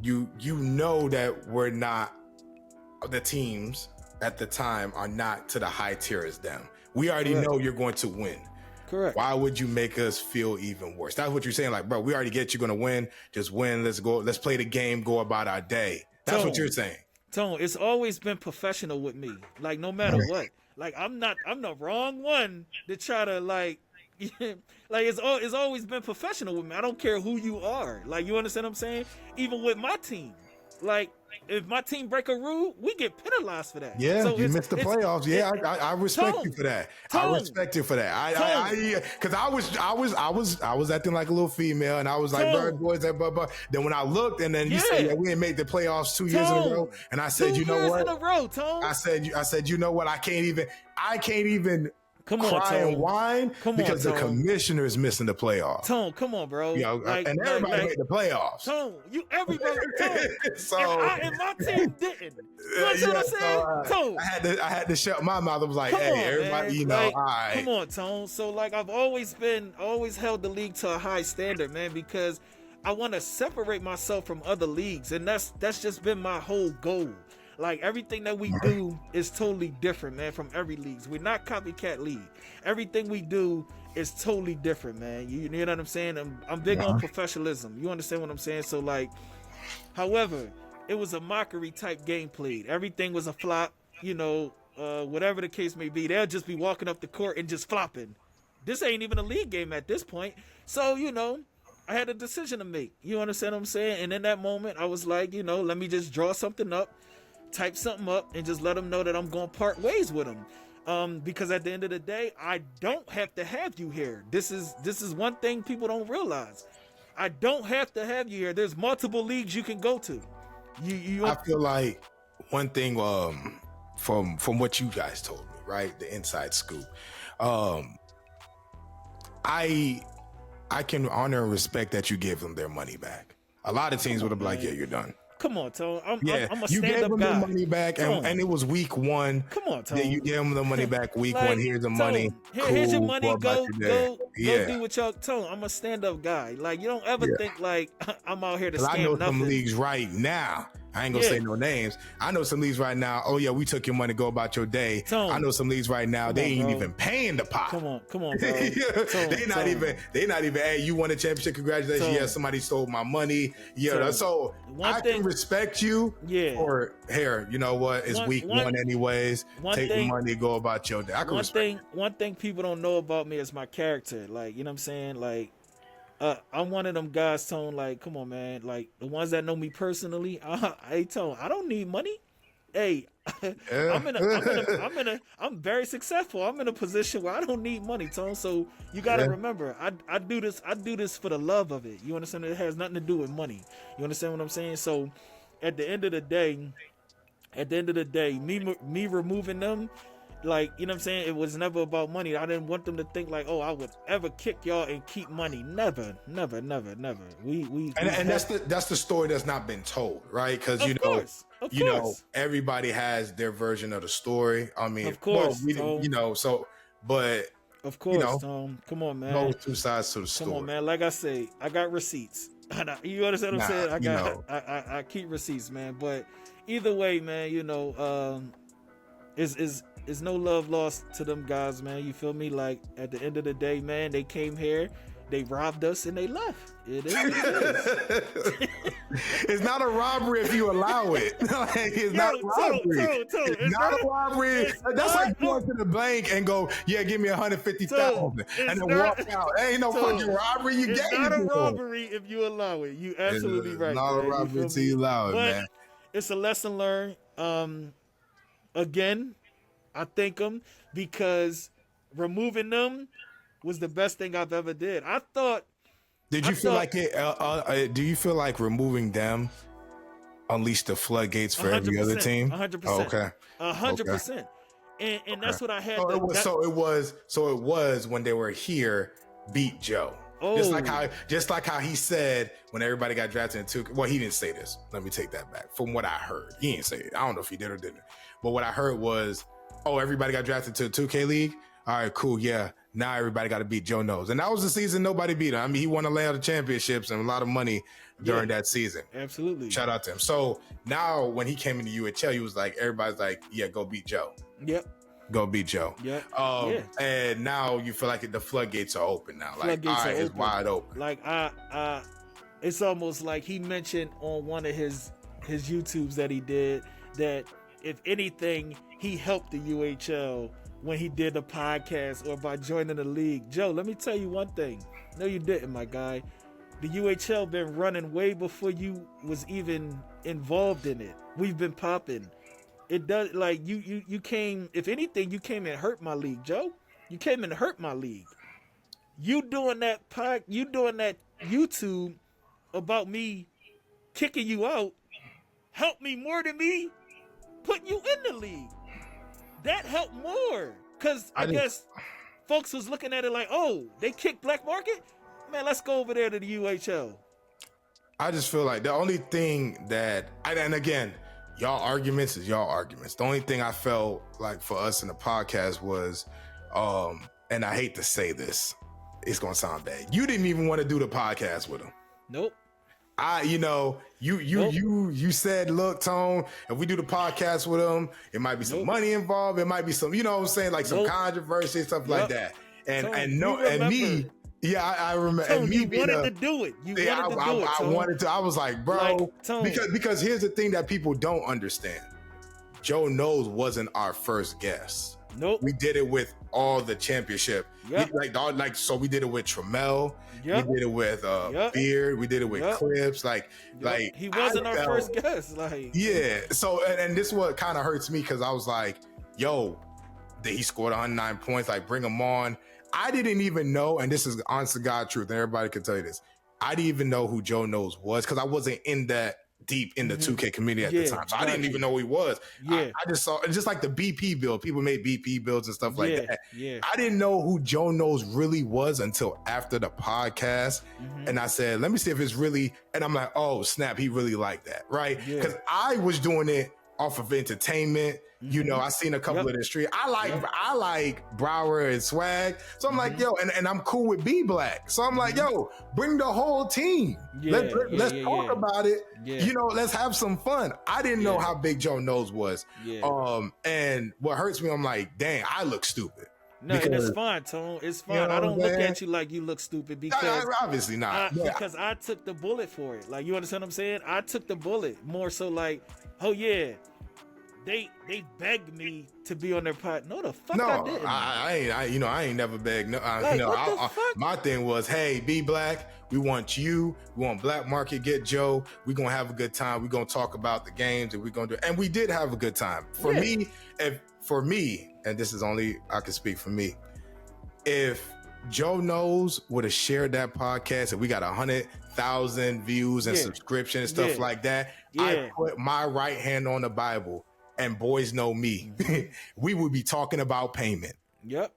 You know that we're not, the teams at the time are not to the high tier as them. We already know you're going to win. Correct. Why would you make us feel even worse? That's what you're saying. Like, bro, we already get you're going to win. Just win. Let's go. Let's play the game. Go about our day. That's what you're saying. Tone, it's always been professional with me. Like, no matter what. Like, I'm the wrong one to try to like it's always been professional with me. I don't care who you are. Like, you understand what I'm saying? Even with my team. Like, if my team break a rule, we get penalized for that. Yeah, so you missed the playoffs. Yeah, I respect you for that. I respect you for that. Because I was acting like a little female, and I was like, "Bird boys, that blah." Then when I looked, and then you said that we didn't make the playoffs 2 years in a row, and I said, "You know what?" In a row, Tone. I said, "You know what? I can't even." Come on, cry Tone. and whine because the commissioner is missing the playoffs. Tone, come on, bro. And everybody made the playoffs. Tone, everybody. Tone. So and my team didn't. You know what I'm saying? Tone. I had to shut my mouth. I was like, everybody, man. all right. Come on, Tone. So I've always held the league to a high standard, man, because I want to separate myself from other leagues, and that's just been my whole goal. Like, everything that we do is totally different, man, from every league. We're not copycat league. Everything we do is totally different, man. You know what I'm saying? I'm big on professionalism. You understand what I'm saying? So, however, it was a mockery type game played. Everything was a flop, whatever the case may be. They'll just be walking up the court and just flopping. This ain't even a league game at this point. So, I had a decision to make. You understand what I'm saying? And in that moment, I was like, let me just draw something up, type something up, and just let them know that I'm going to part ways with them. Because at the end of the day, I don't have to have you here. This is one thing people don't realize. I don't have to have you here. There's multiple leagues you can go to. I feel like one thing from what you guys told me, right? The inside scoop. I can honor and respect that you give them their money back. A lot of teams would have been like, yeah, you're done. Come on, Tone. Yeah, I'm a you stand gave up him the guy. money back, Tone. and it was week one. Come on, Yeah, you Tone. gave him the money back week one. Like, Here's the money. Tone, here's your Cool. money. Go about Go, your day. go, go Yeah, do what y'all. Tone, I'm a stand up guy. Like, you don't ever yeah. think like I'm out here to Because I know scam some nothing. leagues right now. I ain't gonna Yeah, say no names. I know some leagues right now. Oh yeah, we took your money. Go about your day. Tone. I know some leagues right now. Come They on, ain't bro. even paying the pot. Come on, bro. Yeah, Tone, they not Tone. even. They not even. Hey, you won a championship. Congratulations. Tone. Yeah, somebody stole my money. Yeah, Tone. so One I thing- can respect you. Yeah. For here, you know what? It's week one anyways. one Take thing- the money. Go about your day. I can respect. One thing people don't know about me is my character. Like, you know what I'm saying? Like, I'm one of them guys, Tone. Like, come on, man. Like, the ones that know me personally, hey, Tone, I don't need money. Hey, I'm very successful. I'm in a position where I don't need money, Tone. So you gotta remember, I do this for the love of it. You understand? It has nothing to do with money. You understand what I'm saying? So at the end of the day, me removing them, like, you know what I'm saying, it was never about money. I didn't want them to think like, oh, I would ever kick y'all and keep money. Never. We And that's the story that's not been told, right? Because you know everybody has their version of the story. I mean, of course, but of course, come on, man. No two sides to the story. Come on, man. Like I say, I got receipts. You understand what I'm saying? I keep receipts, man. But either way, man, is no love lost to them guys, man. You feel me? Like, at the end of the day, man, they came here, they robbed us, and they left. It is what it is. It's not a robbery if you allow it. It's not a robbery. It's not a robbery. That's like going to the bank and go, yeah, give me 150,000, and then walk out. Ain't no fucking robbery. You it's not a robbery if you allow it. You absolutely right. It's not a robbery until you allow it, man. It's a lesson learned. Again, I thank them because removing them was the best thing I've ever did. I thought. Did you feel like it? Do you feel like removing them unleashed the floodgates for every other team? 100%. Okay. 100%. And that's what I had. So it was when they were here, beat Joe. Oh. Just like how he said when everybody got drafted in 2K. Well, he didn't say this. Let me take that back. From what I heard, he didn't say it. I don't know if he did or didn't. But what I heard was, oh, everybody got drafted to a 2K league. All right, cool. Yeah. Now everybody got to beat Joe Nose. And that was the season nobody beat him. I mean, he won a lot of championships and a lot of money during that season. Absolutely. Shout out to him. So now when he came into UHL, he was like, everybody's like, yeah, go beat Joe. Yep. Go beat Joe. Yep. And now you feel like the floodgates are open now. Like, all right, it's wide open. Like, it's almost like he mentioned on one of his YouTubes that he did that if anything, he helped the UHL when he did the podcast or by joining the league. Joe, let me tell you one thing. No, you didn't, my guy. The UHL been running way before you was even involved in it. We've been popping. It does, like, you came, if anything, you came and hurt my league, Joe. You came and hurt my league. You doing that YouTube about me kicking you out helped me more than me putting you in the league. That helped more, because I guess folks was looking at it like, oh, they kicked Black Market? Man, let's go over there to the UHL. I just feel like the only thing that, and again, y'all arguments is y'all arguments. The only thing I felt like for us in the podcast was, and I hate to say this, it's going to sound bad. You didn't even want to do the podcast with him. Nope. You said, look, Tone, if we do the podcast with him, it might be some money involved. It might be some, you know what I'm saying, like some controversy and stuff like that. And me, I remember. Tone, and me you wanted to do it. I was like, bro, because here's the thing that people don't understand. Joe Knows wasn't our first guest. Nope. We did it with all the championship. Yep. So we did it with Trammell. Yep. We did it with Beard. We did it with Clips. Like he wasn't our first guest. Yeah. So and this is what kind of hurts me, because I was like, yo, he scored 109 points. Like, bring him on. I didn't even know, and this is honest to God truth, and everybody can tell you this. I didn't even know who Joe Knows was, because I wasn't in that deep in the 2K community at the time. So I didn't even know who he was. Yeah. I just saw, and just like the BP build, people made BP builds and stuff like that. Yeah. I didn't know who Joe Knows really was until after the podcast. And I said, let me see if it's really, and I'm like, oh snap, he really liked that, right? Because I was doing it off of entertainment. You know, I seen a couple of the street. I like Brower and Swag. So I'm like, yo, and I'm cool with B Black. So I'm like, yo, bring the whole team. Let's talk about it. You know, let's have some fun. I didn't know how big Joe Knows was. And what hurts me, I'm like, dang, I look stupid. No, and it's fine, Tone. It's fine. You know, I don't look at you like you look stupid because obviously not. Because I took the bullet for it. Like, you understand what I'm saying? I took the bullet more so like, oh yeah. They begged me to be on their pod. No, the fuck I didn't. I ain't never begged. No, my thing was, hey, B Black, we want you. We want Black Market. Get Joe. We're gonna have a good time. We're gonna talk about the games, and we're gonna do. And we did have a good time. For me, and this is only I can speak for me. If Joe Knows would have shared that podcast, and we got 100,000 views and subscription and stuff like that, I put my right hand on the Bible. And boys know me. We would be talking about payment. Yep.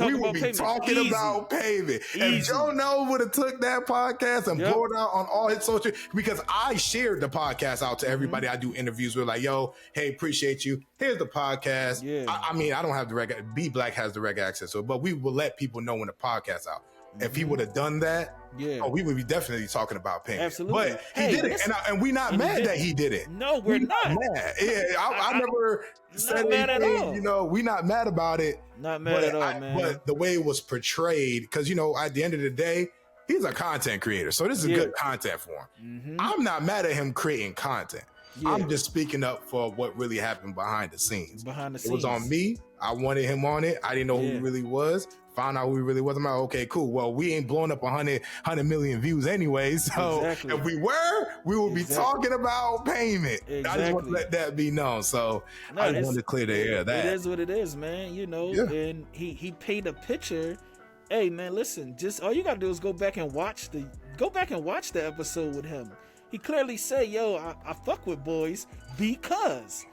We would be talking about payment. If Joe Knows would have took that podcast and blew it out on all his social, because I shared the podcast out to everybody I do interviews with, like, yo, hey, appreciate you. Here's the podcast. I mean, I don't have direct, B Black has direct access to it, but we will let people know when the podcast's out. If he would have done that, we would be definitely talking about payment. Absolutely. But he did it, and we not mad that he did it. No, we're not mad. Yeah, I never said anything. You know, we not mad about it. Not mad at all, man. But the way it was portrayed, because you know, at the end of the day, he's a content creator, so this is good content for him. I'm not mad at him creating content. I'm just speaking up for what really happened behind the scenes. It was on me. I wanted him on it. I didn't know who he really was. Found out who he really was. I'm like, okay, cool. Well, we ain't blowing up 100 million views anyway. So if we were, we would be talking about payment. I just want to let that be known. So I just wanted to clear the air. That it is what it is, man. You know, and he paid a picture. Hey, man, listen. Just all you gotta do is go back and watch the episode with him. He clearly said, yo, I fuck with boys because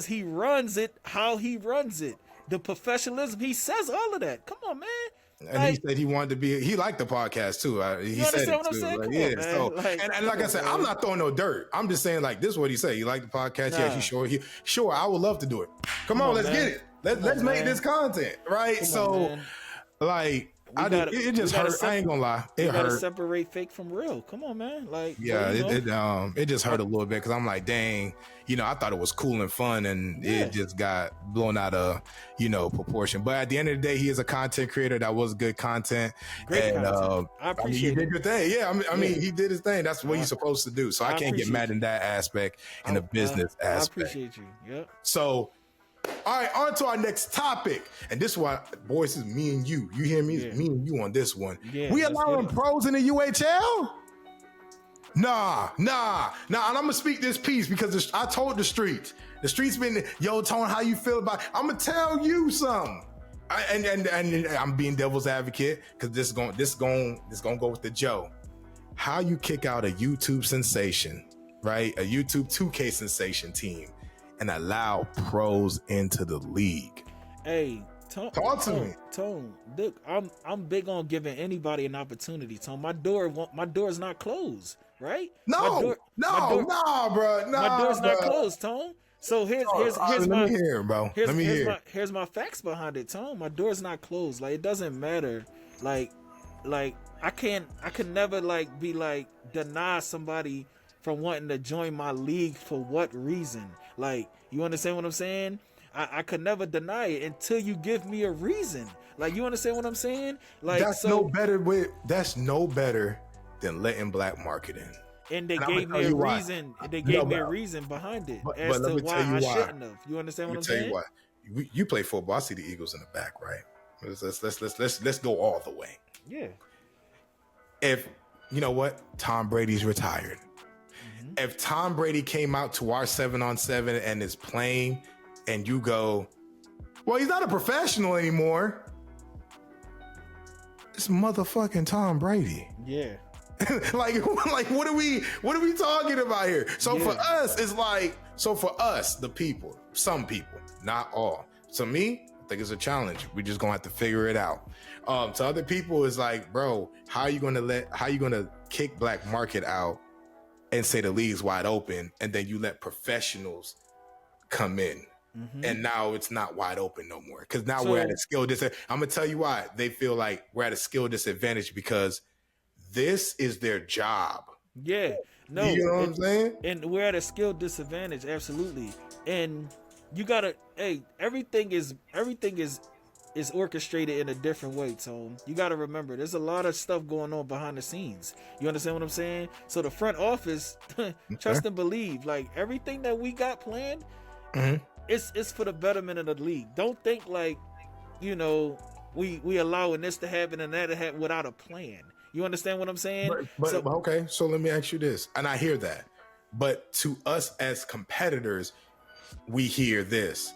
he runs it how he runs it. The professionalism, he says all of that. Come on, man. And he said he wanted to be, he liked the podcast too. He said it too. Like, yeah. So, and like I said, I'm not throwing no dirt. I'm just saying, like, this is what he said. He liked the podcast. Yeah, he sure, I would love to do it. Come on, let's get it. Let's make this content, right? Like, it just hurt. I ain't gonna lie, it hurt. Separate fake from real. Come on, man. Like, it just hurt a little bit because I'm like, dang, you know, I thought it was cool and fun, and it just got blown out of, you know, proportion. But at the end of the day, he is a content creator. That was good content. Great content. I appreciate he did your thing. Yeah, I mean, he did his thing. That's what he's supposed to do. So I can't get mad in that aspect, in the business aspect. I appreciate you. Yep. So. All right, on to our next topic. And this one, boys, is me and you. You hear me? It's me and you on this one. We allowing pros in the UHL? Nah. And I'm going to speak this piece because I told the streets. The streets been, yo, Tone, how you feel about it? I'm going to tell you something. And I'm being devil's advocate because this going to go with the Joe. How you kick out a YouTube sensation, right? A YouTube 2K sensation team. And allow pros into the league. Hey, talk to me. Tone, look, I'm big on giving anybody an opportunity. Tone, my door is not closed, right? No, bro. My door's not closed, Tone. So here's my here's my facts behind it, Tone. My door's not closed. Like, it doesn't matter. Like I could never like be like deny somebody from wanting to join my league for what reason. Like, you understand what I'm saying? I could never deny it until you give me a reason. Like, you understand what I'm saying? Like, that's no better than letting Black Market in. And they gave me a reason. They gave me a reason behind it as to why I shouldn't have. You understand what I'm saying? Let me tell you why. You play football. I see the Eagles in the back, right? Let's go all the way. Yeah. If you know what, Tom Brady's retired. If Tom Brady came out to our 7-on-7 and is playing, and you go, well, he's not a professional anymore. It's motherfucking Tom Brady. Yeah. like what are we talking about here? So for Yeah. us, it's like, so for us, the people, some people, not all. To me, I think it's a challenge. We just gonna have to figure it out. To other people, it's like, bro, how you gonna kick black market out and say the league's wide open, and then you let professionals come in? And now it's not wide open no more, because now we're at a skill disadvantage. I'm gonna tell you why. They feel like we're at a skill disadvantage because this is their job. Yeah, no, You know what I'm saying? and we're at a skill disadvantage, absolutely. And you gotta, hey, everything is orchestrated in a different way, Tone. You gotta remember, there's a lot of stuff going on behind the scenes. You understand what I'm saying? So the front office, trust and believe, like everything that we got planned, it's for the betterment of the league. Don't think like, you know, we allowing this to happen and that to happen without a plan. You understand what I'm saying? But okay, so let me ask you this, and I hear that, but to us as competitors, we hear this: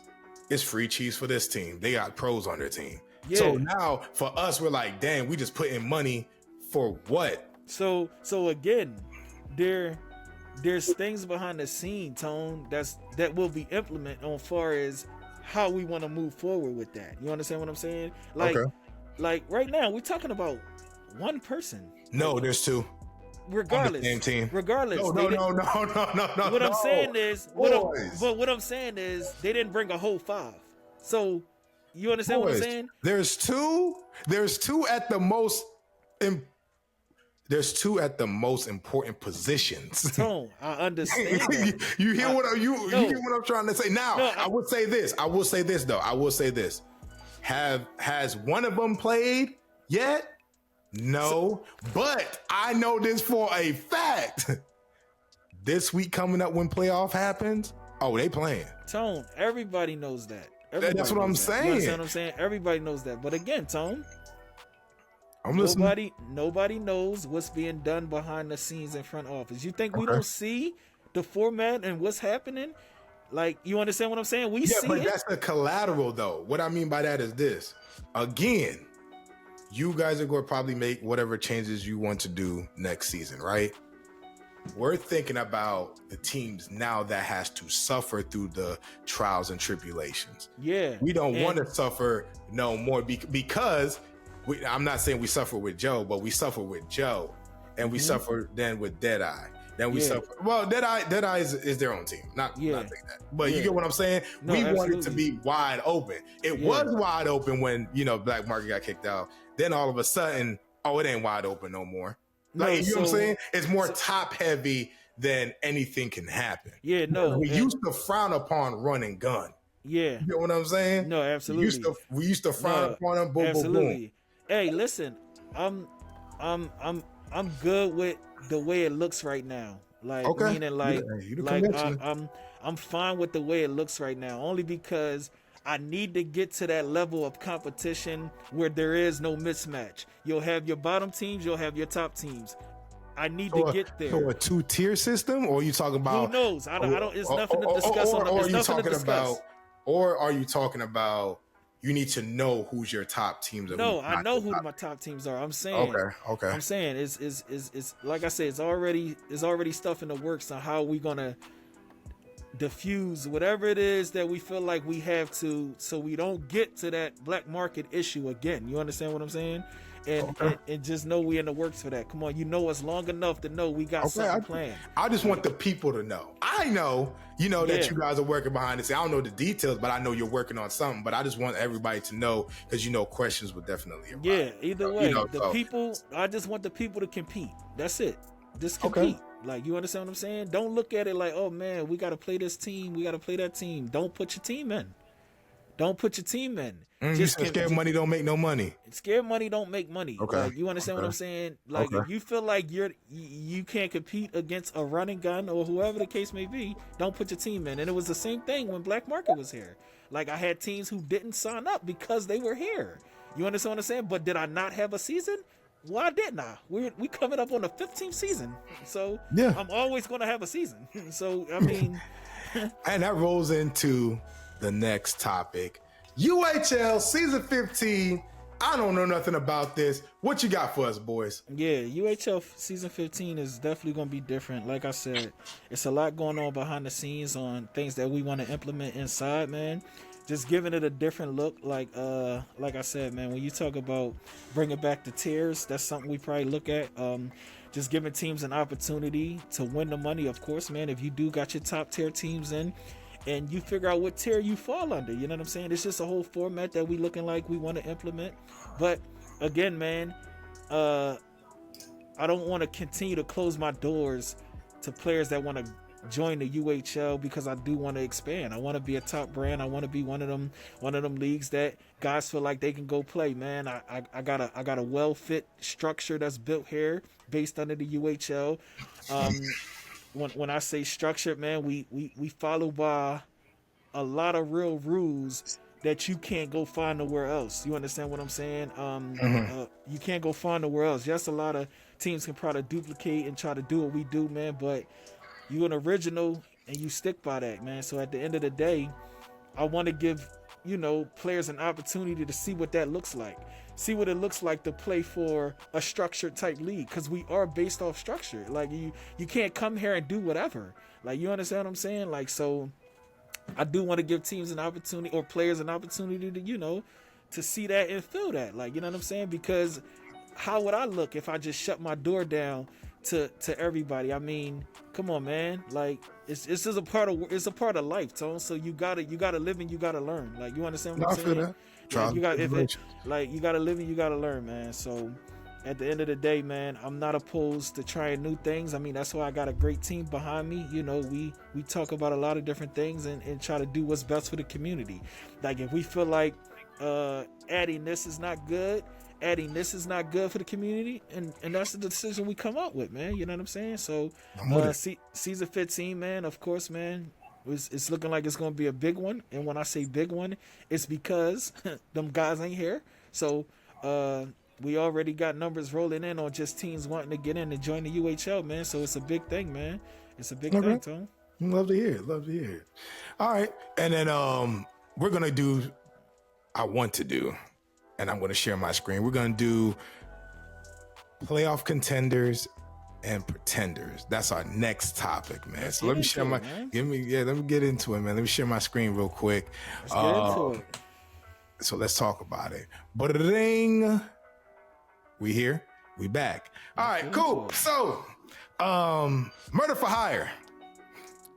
it's free cheese for this team. They got pros on their team. Yeah. So now for us, we're like, damn, we just put in money for what? So again, there's things behind the scene, Tone, that will be implemented on far as how we want to move forward with that. You understand what I'm saying? Like, Okay. like right now we're talking about one person. No, there's two. Regardless, on the same team. regardless. No. What I'm saying is, Boys. what I'm saying is, they didn't bring a whole five. So, you understand what I'm Boys, saying? There's two at the most. There's two at the most important positions. Tone, I understand that. you hear what I'm trying to say? Now, No, I will say this. I will say this. Has one of them played yet? No, but I know this for a fact. This week coming up when playoff happens, oh, they playing. Tone, everybody knows that. That's what I'm saying. You understand what I'm saying? Everybody knows that. But again, Tone, I'm listening. nobody knows what's being done behind the scenes in front office. You think we don't see the format and what's happening? Like, you understand what I'm saying? We see but it. that's the collateral, though. What I mean by that is this. Again, you guys are going to probably make whatever changes you want to do next season, right? We're thinking about the teams now that has to suffer through the trials and tribulations. Yeah. We don't want to suffer no more because I'm not saying we suffer with Joe, but we suffer with Joe, and we suffer then with Deadeye. Then we suffer. Well, Deadeye is their own team. Not like that. But you get what I'm saying? No, we absolutely. want it to be wide open. It was wide open when, Black Market got kicked out. Then all of a sudden, it ain't wide open no more. Like, you know what I'm saying? It's more top heavy than anything can happen. Yeah, no. We used to frown upon run and gun. Yeah. You know what I'm saying? No, absolutely. We used to frown upon them. Boom, absolutely. boom, boom. Hey, listen, I'm good with the way it looks right now. Like, meaning like, I'm fine with the way it looks right now. Only because I need to get to that level of competition where there is no mismatch. You'll have your bottom teams, you'll have your top teams. I need to get there. So a 2-tier system, or are you talking about? Who knows? I don't. It's nothing to discuss. Or are you talking about? You need to know who's your top teams. No, I know who my top teams are. I'm saying. Okay. I'm saying it's like I said. It's already stuff in the works on how we gonna diffuse whatever it is that we feel like we have to, so we don't get to that black market issue again. You understand what I'm saying? And just know we in the works for that. Come on, you know us long enough to know we got something planned. I just want the people to know. I know, that you guys are working behind the scenes. I don't know the details, but I know you're working on something. But I just want everybody to know, because questions would definitely arise. Yeah, either way, people. I just want the people to compete. That's it. Just compete. Okay. Like, you understand what I'm saying? Don't look at it like, oh man, we got to play this team, we got to play that team. Don't put your team in. Scared money don't make no money. Scared money don't make money. Okay. Like, you understand what I'm saying? Like, if you feel like you can't compete against a running gun or whoever the case may be, don't put your team in. And it was the same thing when Black Market was here. Like, I had teams who didn't sign up because they were here. You understand what I'm saying? But did I not have a season? Why didn't I? We coming up on the 15th season, so yeah, I'm always going to have a season. So I mean, and that rolls into the next topic. UHL season 15 I don't know nothing about this. What you got for us, boys? Yeah, UHL season 15 is definitely going to be different. Like I said, it's a lot going on behind the scenes on things that we want to implement inside, man. Just giving it a different look. Like I said, man, when you talk about bringing back the tiers, that's something we probably look at. Just giving teams an opportunity to win the money, of course, man. If you do got your top tier teams in, and you figure out what tier you fall under, you know what I'm saying? It's just a whole format that we looking like we want to implement. But again, man, I don't want to continue to close my doors to players that want to join the UHL, because I do want to expand. I want to be a top brand. I want to be one of them leagues that guys feel like they can go play, man. I got a well fit structure that's built here based under the UHL. When I say structured, man, we follow by a lot of real rules that you can't go find nowhere else. You understand what I'm saying? You can't go find nowhere else. Yes, a lot of teams can probably duplicate and try to do what we do, man, but you an original and you stick by that, man. So at the end of the day, I want to give, players an opportunity to see what that looks like. See what it looks like to play for a structured type league, because we are based off structure. Like you can't come here and do whatever. Like, you understand what I'm saying? Like, so I do want to give teams an opportunity, or players an opportunity to, to see that and feel that. Like, you know what I'm saying? Because how would I look if I just shut my door down to everybody? I mean, come on, man. Like, it's just a part of life, Tone. So you gotta live and you gotta learn. Like, you understand what I'm saying? That. Like, you gotta live and you gotta learn, man. So at the end of the day, man, I'm not opposed to trying new things. I mean, that's why I got a great team behind me. We talk about a lot of different things and try to do what's best for the community. Like, if we feel like adding this is not good for the community, and that's the decision we come up with, man. You know what I'm saying? So season 15, man, of course, man, it's looking like it's going to be a big one. And when I say big one, it's because them guys ain't here. So we already got numbers rolling in on just teams wanting to get in and join the UHL, man. So it's a big thing, man. It's a big thing, Tom. Love to hear it. All right. And then we're going to do, I want to do, and I'm going to share my screen. We're going to do playoff contenders and pretenders. That's our next topic, man. Let's let me share let me get into it, man. Let me share my screen real quick. Let's get into it. So let's talk about it. Ba-ding. We here. We back. All right, cool. So, Murder for Hire.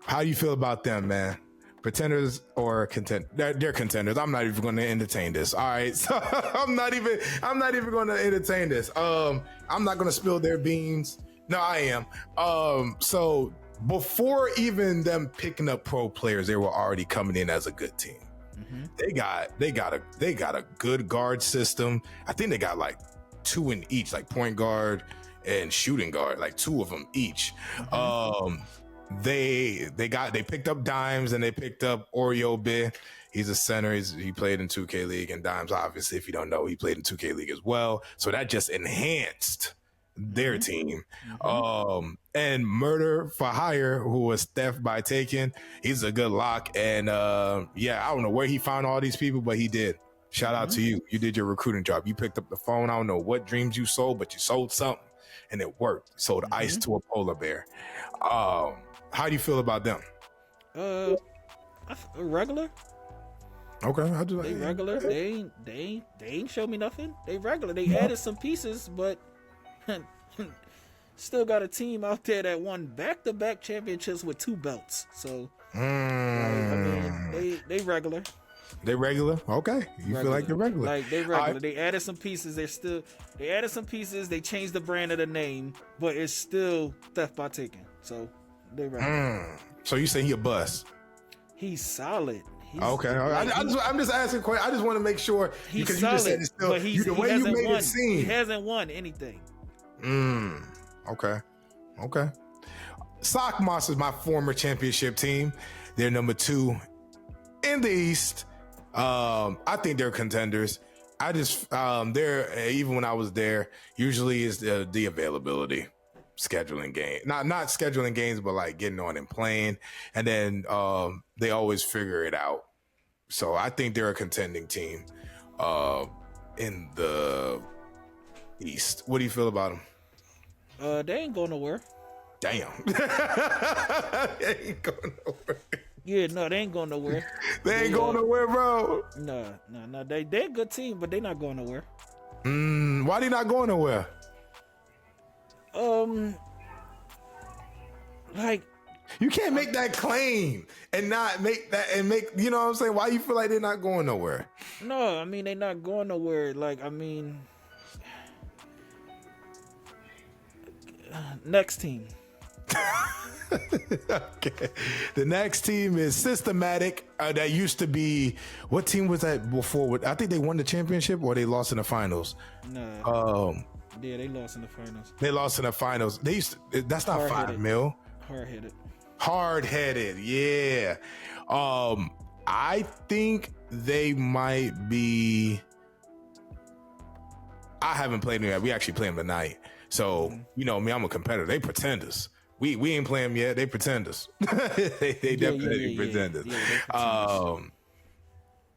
How do you feel about them, man? Pretenders or contend? They're contenders. I'm not even going to entertain this. All right, so I'm not even going to entertain this. I'm not going to spill their beans. No, I am. So before even them picking up pro players, they were already coming in as a good team. Mm-hmm. They got a good guard system. I think they got like two in each, like point guard and shooting guard, like two of them each. Mm-hmm. They picked up Dimes and they picked up Oreo Bit. He's a center. He played in 2K League, and Dimes, obviously, if you don't know, he played in 2K League as well. So that just enhanced their team. Mm-hmm. And Murder for Hire, who was theft by taking, he's a good lock. And I don't know where he found all these people, but he did. Shout out to you. You did your recruiting job. You picked up the phone. I don't know what dreams you sold, but you sold something and it worked. Sold ice to a polar bear. How do you feel about them? Regular. Okay, they regular. They ain't show me nothing. They regular. They added some pieces, but still got a team out there that won back-to-back championships with 2 belts. So they regular. They regular? Okay. You feel like they're regular. Like, they regular. They added some pieces. They added some pieces. They changed the brand of the name, but it's still theft by taking. So they regular. So you say he a bust? He's solid. Okay. I'm just asking a question. I just want to make sure, because you just said it's still, the way you made it seem. He hasn't won anything. Okay. Sock Monsters, my former championship team. They're number 2 in the East. I think they're contenders. I just they're, even when I was there, usually is the availability, scheduling game, not scheduling games, but like getting on and playing, and then they always figure it out. So I think they're a contending team. in the East. What do you feel about them? They ain't going nowhere. Damn. They ain't going nowhere. Yeah, no, they ain't going nowhere. They ain't going nowhere, bro. No. They a good team, but they not going nowhere. Why they not going nowhere? Like, you can't make that claim and not make that and make, you know what I'm saying? Why you feel like they're not going nowhere? No, I mean, they not going nowhere. Like, I mean, next team. Okay. The next team is Systematic. That used to be, what team was that before? I think they won the championship or they lost in the finals. Nah. Yeah, they lost in the finals. They lost in the finals. They used to, that's not Hard-headed. 5 mil. Hard-headed. Yeah. I think they might be. I haven't played them yet. We actually play them tonight. So, you know me, I'm a competitor. They pretenders. We ain't playing them yet. They pretenders. they definitely pretenders.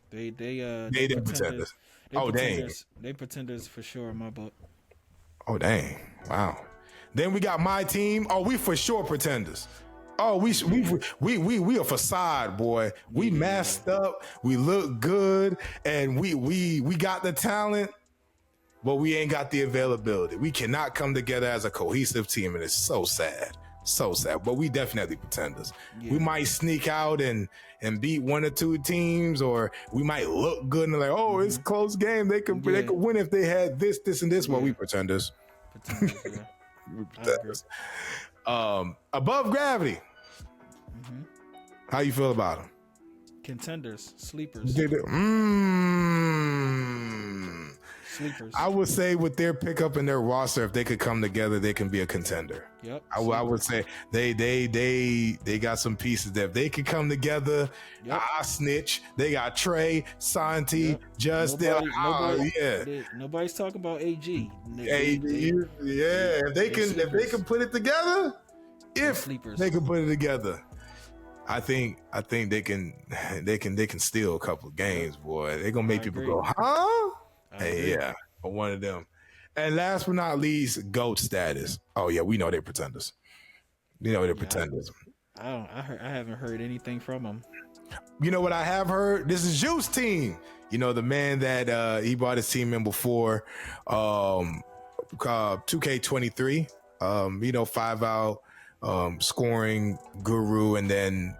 They pretenders. Oh, dang. They pretenders for sure in my book. Oh, dang. Wow. Then we got my team. Oh, we for sure pretenders. Oh, we a facade, boy. We masked up. We look good, and we got the talent, but we ain't got the availability. We cannot come together as a cohesive team, and it's so sad. So sad. But we definitely pretenders. Yeah. We might sneak out and beat 1 or 2 teams, or we might look good and like, oh, it's a close game. They could win if they had this, and this. Well, we pretenders. We pretenders. Above Gravity. How you feel about them? Contenders, sleepers. Sleepers. I would say with their pickup and their roster, if they could come together, they can be a contender. Yep. I would say they got some pieces that if they could come together. Yep. I snitch. They got Trey, Santi, Justin. Nobody's talking about AG. If they can put it together, they can put it together. I think they can steal a couple of games, boy. They're gonna make people go, huh? Hey, yeah, for one of them. And last but not least, GOAT status. Oh yeah, we know they're pretenders. Pretenders. I haven't heard anything from them. You know what I have heard? This is Juice team. You know, the man that he brought his team in before 2K23. 5-out scoring guru, and then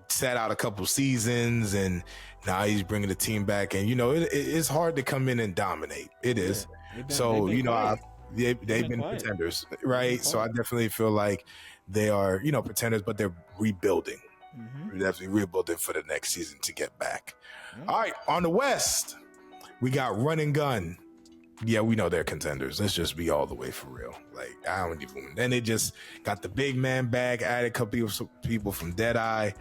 sat out a couple seasons, and now he's bringing the team back. And it's hard to come in and dominate. It is. So they've been pretenders, right? So I definitely feel like they are pretenders, but they're rebuilding. We're definitely rebuilding for the next season to get back. All right, on the West, we got Run and Gun. Yeah, we know they're contenders. Let's just be all the way for real. Like, I don't even. Then they just got the big man back, added a couple of people from Deadeye.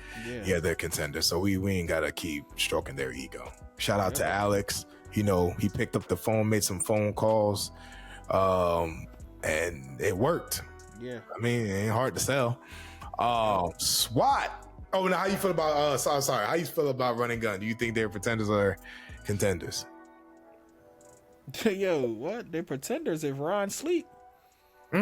Yeah, they're contenders. So we ain't gotta keep stroking their ego. Shout out to Alex. He picked up the phone, made some phone calls, and it worked. Yeah, I mean, it ain't hard to sell. SWAT. Oh, now how you feel about? Sorry, how you feel about Run and Gun? Do you think they're pretenders or contenders? Yo, what? They're pretenders if Ron sleep. No,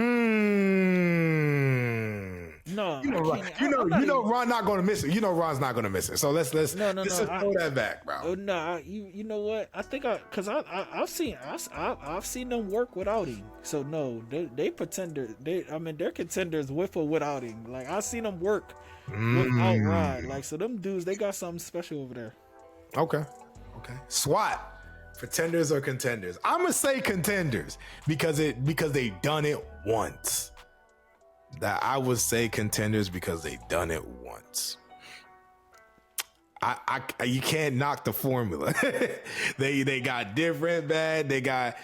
Ron not going to miss it. Ron's not going to miss it. So let's just throw that back, bro. Oh no, you know what? I think I've seen them work without him. So no, they pretenders. They're contenders with or without him. Like I've seen them work without Ron. Like so, them dudes they got something special over there. Okay. SWAT. Pretenders or contenders? I'm gonna say contenders because they done it once. That I would say contenders because they done it once. You can't knock the formula. they got different bad. They got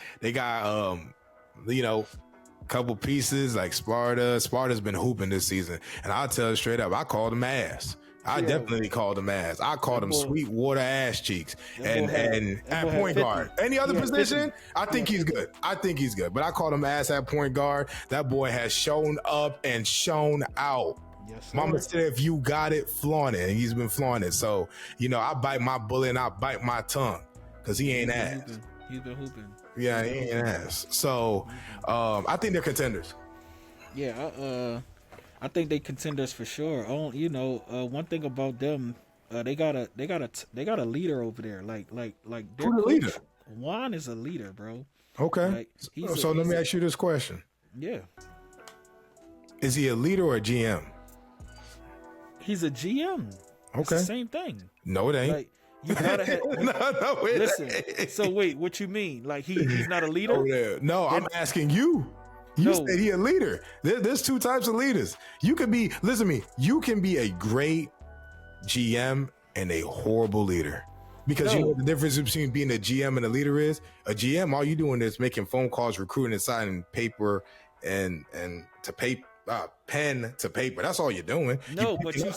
couple pieces like Sparta. Sparta's been hooping this season, and I'll tell you straight up, I called them ass. I definitely called him ass. I called him Sweetwater ass cheeks. And at point guard. Any other position? 50. I think he's good. But I called him ass at point guard. That boy has shown up and shown out. Yes, Mama said if you got it, flaunt it. And he's been flaunting it. So, I bite my bullet and I bite my tongue because he ain't ass. He's been hooping. Yeah, he ain't ass. So I think they're contenders. Yeah, I think they contenders for sure. Oh, you know, one thing about them, they got a leader over there. Like their Who the leader? coach Juan is a leader, bro. Okay. Like So let me ask you this question: yeah, is he a leader or a GM? he's a GM. It's Okay. the same thing. No, it ain't. Like you gotta have. no, it Listen. ain't. So wait, what you mean? Like he's not a leader? Oh, yeah. No, I'm asking you. You No. said he a leader. There's two types of leaders. You can be, listen to me, you can be a great GM and a horrible leader. Because you know what the difference between being a GM and a leader is? A GM, all you doing is making phone calls, recruiting, and signing paper and to paper. Pen to paper. That's all you're doing. No, but you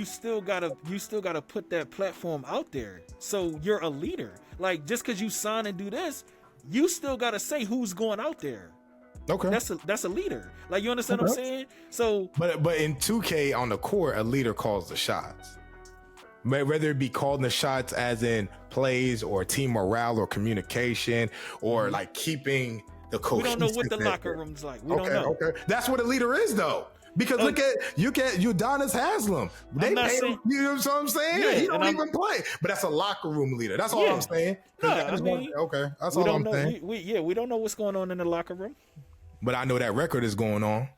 still gotta put that platform out there. So you're a leader. Like just because you sign and do this, you still gotta say who's going out there. Okay. That's a leader. Like you understand what I'm saying? So but in 2K on the court, a leader calls the shots. Whether it be calling the shots as in plays or team morale or communication or like keeping the we don't know what the locker room's like. We don't know. Okay. That's what a leader is though. Because look at Udonis Haslam. They pay him, you know what I'm saying? Yeah, he don't even play. But that's a locker room leader. That's all I'm saying. No, I mean, okay. That's all I'm saying. We don't know what's going on in the locker room. But I know that record is going on.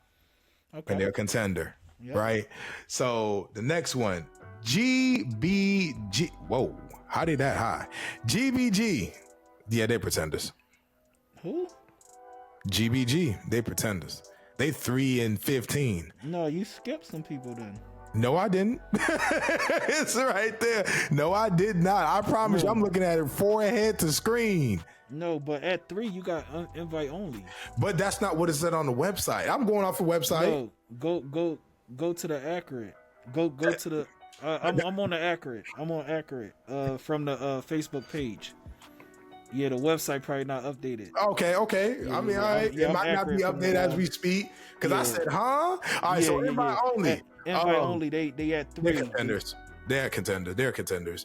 Okay. And they're a contender. Yep. Right? So the next one, GBG. Whoa, how did that high? GBG. Yeah, they're pretenders. Who? GBG. They pretenders. They 3-15. No, you skipped some people then. No, I didn't. It's right there. No, I did not. I promise you, I'm looking at it forehead to screen. No, but at 3 you got invite only. But that's not what it said on the website. I'm going off the website. No, go to the accurate. Go to the. I'm on the accurate. I'm on accurate. From the Facebook page. Yeah, the website probably not updated. Okay. Yeah, I mean, all right. It might not be updated as we speak. Because I said, huh? All right, so invite only. Invite only. They at 3. They're contenders. They're contenders. They're contenders.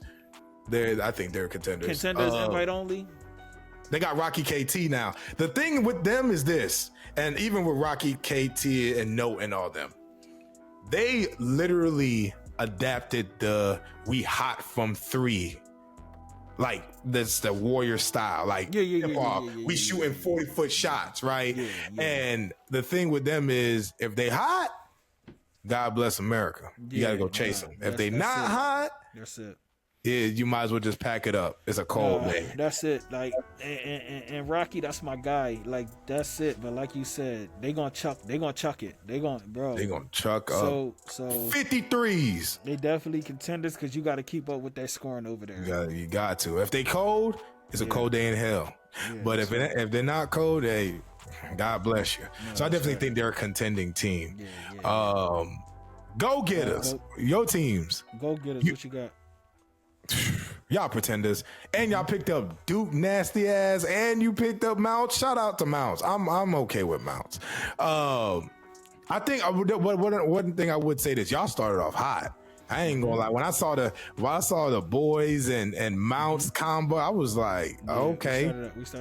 I think they're contenders. Contenders invite only. They got Rocky KT now. The thing with them is this, and even with Rocky KT and Note and all them, they literally adapted the we hot from 3. Like that's the warrior style. Like we shooting 40-foot shots, right? And the thing with them is if they hot, God bless America. You gotta go chase them. If they not hot, that's it. Yeah, you might as well just pack it up. It's a cold day. That's it. Like and Rocky, that's my guy. Like that's it. But like you said, they gonna chuck it. They gonna chuck up. So 53s. They definitely contenders because you got to keep up with that scoring over there. You got to. If they cold, it's a cold day in hell. But if they're not cold, hey, God bless you. No, so I definitely think they're a contending team. Go getters. Your teams. Go getters. What you got? Y'all pretenders, and y'all picked up Duke nasty ass, and you picked up Mounts. Shout out to Mounts. I'm okay with Mounts. I think one thing I would say is y'all started off hot. I ain't gonna lie. When I saw the boys and Mounts combo, I was like, okay.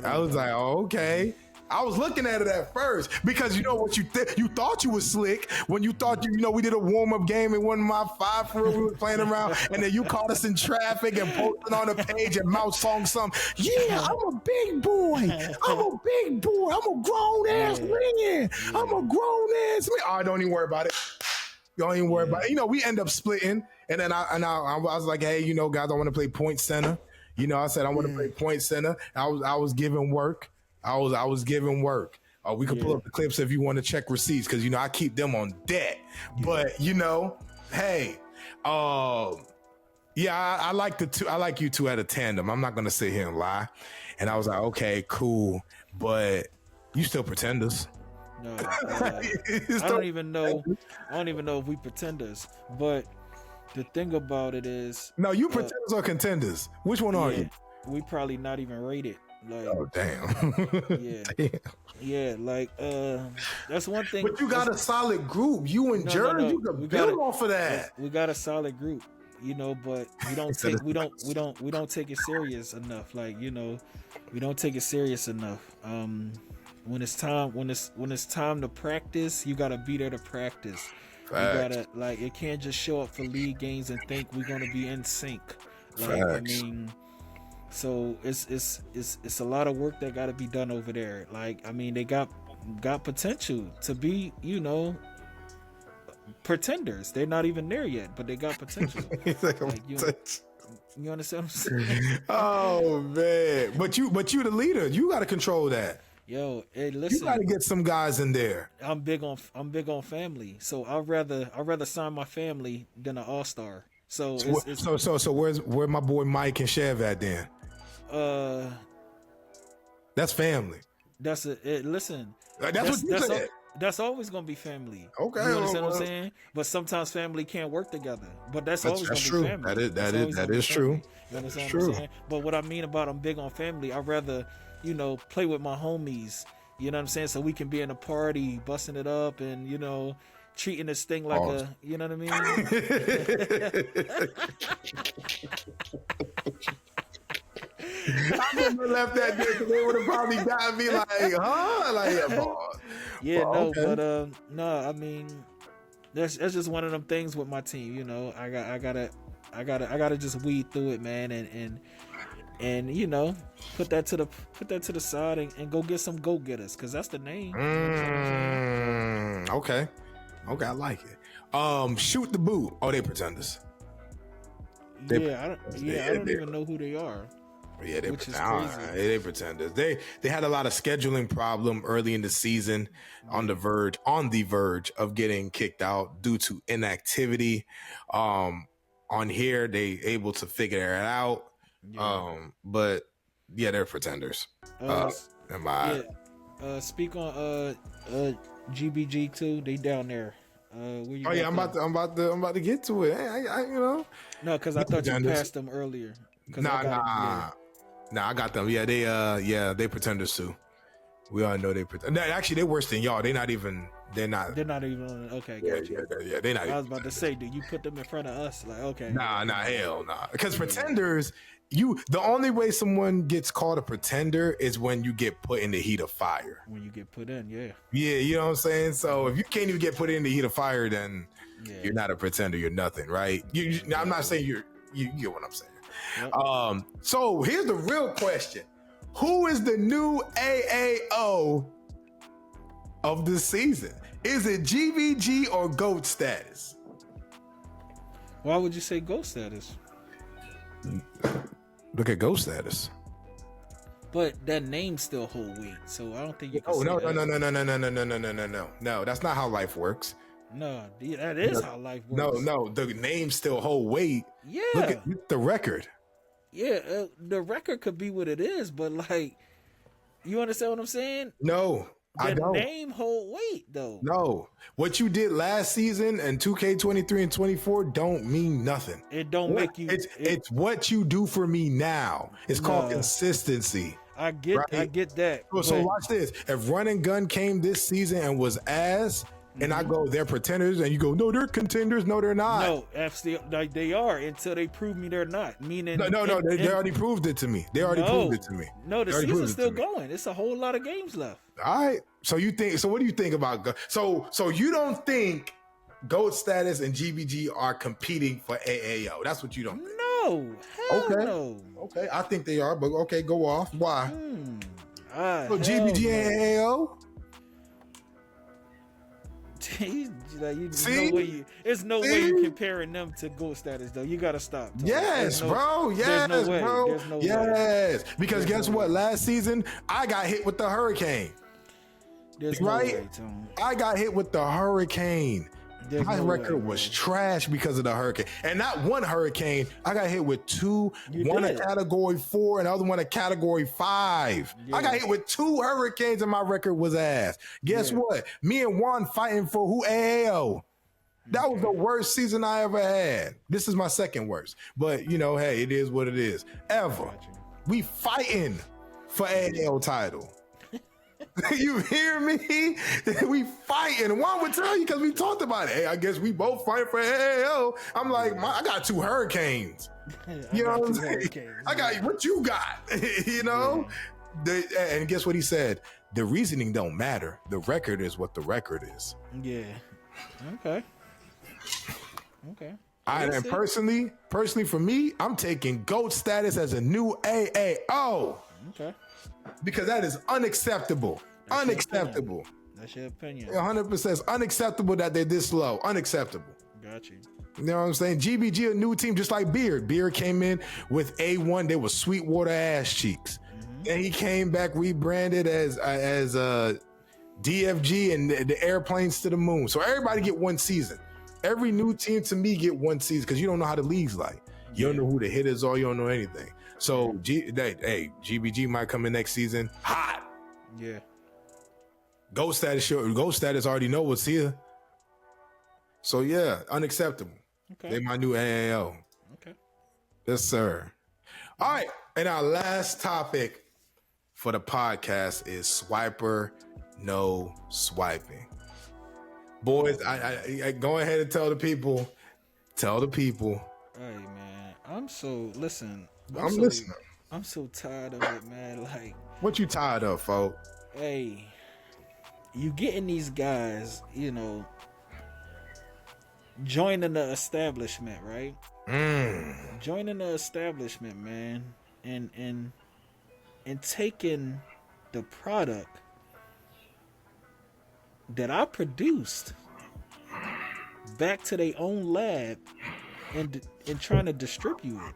I was like, okay. I was looking at it at first because you know what you thought you was slick when you thought we did a warm-up game in one of my 5 for real, we were playing around, and then you caught us in traffic and posted on the page and Mouse song something. Yeah, I'm a big boy. I'm a grown ass man. I'm a grown ass man. All right, don't even worry about it. Don't even worry about it. We end up splitting, and then I was like, hey, guys, I want to play point center. I said I want to play point center. I was giving work. I was giving work. We could pull up the clips if you want to check receipts because I keep them on deck. But hey, I like the two. I like you two at a tandem. I'm not gonna sit here and lie. And I was like, okay, cool, but you still pretenders. No, I don't even know if we pretenders. But the thing about it is, no, you pretenders or contenders. Which one are you? We probably not even rated. Like, oh damn. Yeah, like that's one thing. But you got a solid group. You and Jerry, you can build off of that. We got a solid group. you know, but Instead of we don't take it serious enough. Like, you know, we don't take it serious enough. When it's time to practice, you gotta be there to practice. You facts, gotta, like, it can't just show up for league games and think we're gonna be in sync. Like, I facts. mean, so it's a lot of work that gotta be done over there. Like, I mean, they got potential to be, you know, pretenders. They're not even there yet, but they got potential. He's like, Like, you understand what I'm saying? oh man, but you the leader. You got to control that. Yo, hey, You listen. got to get some guys in there. I'm big on family, so I'd rather sign my family than an all-star. So So where my boy Mike and Chev at then? uh That's family. listen. That's what you said. That's always gonna be family. Okay, You understand well, what I'm saying? But sometimes family can't work together. But that's always gonna true. be family. That That's always is gonna be true. family. You understand True. what I'm saying? But what I mean about I'm big on family, I'd rather, you know, play with my homies. You know what I'm saying? So we can be in a party, busting it up, and, you know, treating this thing like Pause. you know what I mean? I wouldn't have left that there because they would have probably got me like, huh? Like, yeah, pause. Yeah, Well, no, okay. but no, I mean, that's just one of them things with my team. You know, I gotta just weed through it, man, and you know, put that to the side and go get some go getters, because that's the name. Okay, I like it. Shoot the boot. Oh, they pretenders. I don't even know who they are. Yeah, they Which is pretend. crazy. They pretenders. They had a lot of scheduling problem early in the season, on the verge of getting kicked out due to inactivity. On here, they able to figure it out. Yeah. But yeah, they're pretenders. Am I? Yeah. Speak on GBG too. They down there. Where you Oh yeah, got I'm them? about to get to it. I you know. No, because I thought you Pretenders. passed them earlier. 'Cause I got 'em, yeah. Nah, I got them. Yeah, they pretenders too. We all know they pretend. No, actually, they're worse than y'all. They're not even. They're not even on. Okay, Yeah, got you. they're not. I Even was about to say, do you put them in front of us? Like, okay. hell, nah. Because pretenders, the only way someone gets called a pretender is when you get put in the heat of fire. When you get put in, yeah. Yeah, you know what I'm saying. So if you can't even get put in the heat of fire, then Yeah. you're not a pretender. You're nothing, right? I'm not saying you get what I'm saying. Yep. So here's the real question: who is the new AAO of the season? Is it GVG or GOAT status? Why would you say ghost status? Look at GOAT status. But that name still hold weight, so I don't think you can. Oh say no, that. no. That's not how life works. No, that is how life works. No. The name still hold weight. Yeah. Look at the record. Yeah, the record could be what it is, but like, you understand what I'm saying? No, I The don't. name hold weight though. No, what you did last season and 2K23 and 24 don't mean nothing. It don't make you. It's what you do for me now. It's called Nah. consistency. I get that. So but- watch this. If Run and Gun came this season and was ass, and I go, they're pretenders, and you go, no, they're contenders. No, they're not. No, like they are until they prove me they're not. Meaning, No, they already proved it to me. They already proved it to me. No, the They already proved season's it still to me. going. It's a whole lot of games left. All right. So what do you think about so you don't think GOAT status and GBG are competing for AAO? That's what you don't think. No, hell Okay. no. Okay, I think they are, but okay, go off. Why? So Hell GBG no. and AAO? There's no way you comparing them to gold status though. You gotta stop. Tony. Yes, bro. Yes, there's no way. bro. There's no way. Yes. Because There's guess no what? way. Last season, I got hit with the hurricane. There's Right? no way, Tony. I got hit with the hurricane. There's My no record way, was bro. trash because of the hurricane. And not one hurricane. I got hit with two. You one did. a category 4 and the other one a category 5. I got Yeah. hit with 2 hurricanes and my record was ass. Guess Yeah. what? Me and Juan fighting for who AAO. That was the worst season I ever had. This is my second worst. But, hey, it is what it is. Ever. Gotcha. We fighting for AAO title. You hear me? We fighting. One would tell you because we talked about it. Hey, I guess we both fight for AAL. I'm like, I got 2 hurricanes. You know what I'm saying? I got what you got. You know? And guess what he said? The reasoning don't matter. The record is what the record is. Yeah. Okay. And personally for me, I'm taking GOAT status as a new AAO. Okay. Because that is unacceptable. Unacceptable. That's your opinion. 100% it's unacceptable that they're this low. Unacceptable. Got you. You know what I'm saying? GBG, a new team just like Beard. Beard came in with A1. They were Sweetwater ass cheeks. And he came back rebranded as DFG and the airplanes to the moon. So everybody get one season. Every new team to me get one season because you don't know how the league's like. You don't know who the hitters are. You don't know anything. So GBG might come in next season hot. Yeah. Ghost status already know what's here. So yeah, unacceptable. Okay. They my new AAL. Okay. Yes, sir. All right. And our last topic for the podcast is swiper, no swiping. Boys, I go ahead and tell the people. Hey man, I'm listening. I'm so tired of it, man. Like, what you tired of, folks? Hey, you getting these guys, you know, joining the establishment, right? Joining the establishment, man, and taking the product that I produced back to their own lab and trying to distribute it.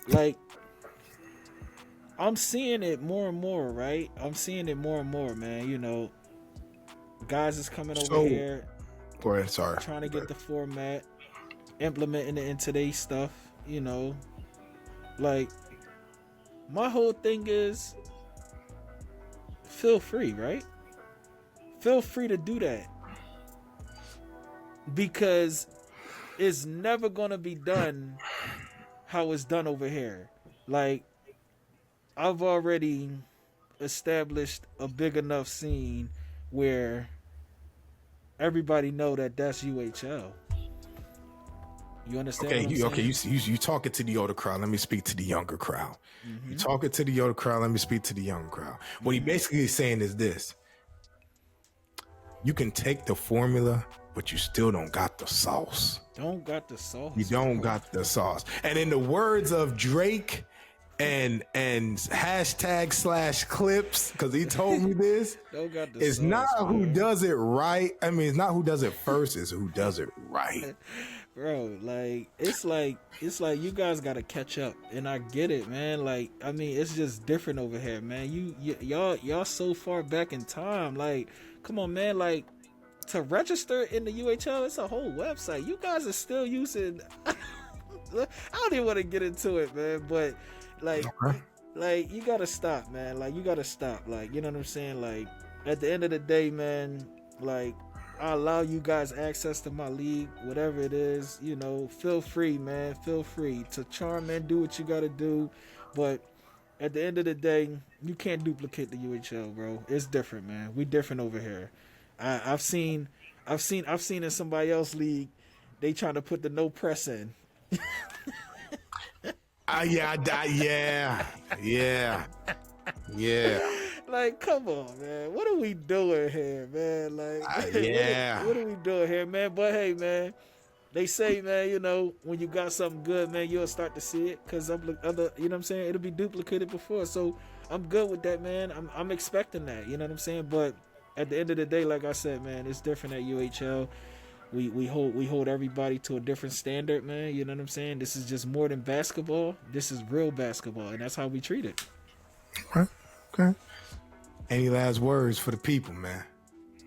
Like, I'm seeing it more and more, right? I'm seeing it more and more, man. You know, guys is coming over here. Go ahead, sorry. Trying to get the format, implementing it into their stuff, you know. Like, my whole thing is, feel free, right? Feel free to do that. Because it's never going to be done how it's done over here. Like, I've already established a big enough scene where everybody know that that's UHL. You understand? You talking to the older crowd. Let me speak to the younger crowd. You talking to the older crowd. Let me speak to the younger crowd. What he basically is saying is this: you can take the formula, but you still don't got the sauce. Don't got the sauce. You don't got the sauce. And in the words of Drake and #/clips, because he told me this, don't got the it's sauce, not man. who does it right. I mean, it's not who does it first, it's who does it right. Bro, like it's like you guys gotta catch up, and I get it, man. Like, I mean, it's just different over here, man. Y'all so far back in time. Like, come on, man. Like, to register in the UHL, it's a whole website. You guys are still using. I don't even want to get into it, man. But like you gotta stop, man. Like, you gotta stop. Like, you know what I'm saying? Like, at the end of the day, man. Like, I allow you guys access to my league, whatever it is, you know, feel free, man. Feel free to charm, man. Do what you got to do. But at the end of the day, you can't duplicate the UHL, bro. It's different, man. We different over here. I've seen in somebody else's league, they trying to put the no press in. Yeah. Like, come on, man. What are we doing here, man? Like, what are we doing here, man? But hey, man, they say, man, you know, when you got something good, man, you'll start to see it, because you know what I'm saying? It'll be duplicated before. So I'm good with that, man. I'm expecting that, you know what I'm saying? But at the end of the day, like I said, man, it's different at UHL. We hold everybody to a different standard, man. You know what I'm saying? This is just more than basketball. This is real basketball, and that's how we treat it. Okay. Any last words for the people, man?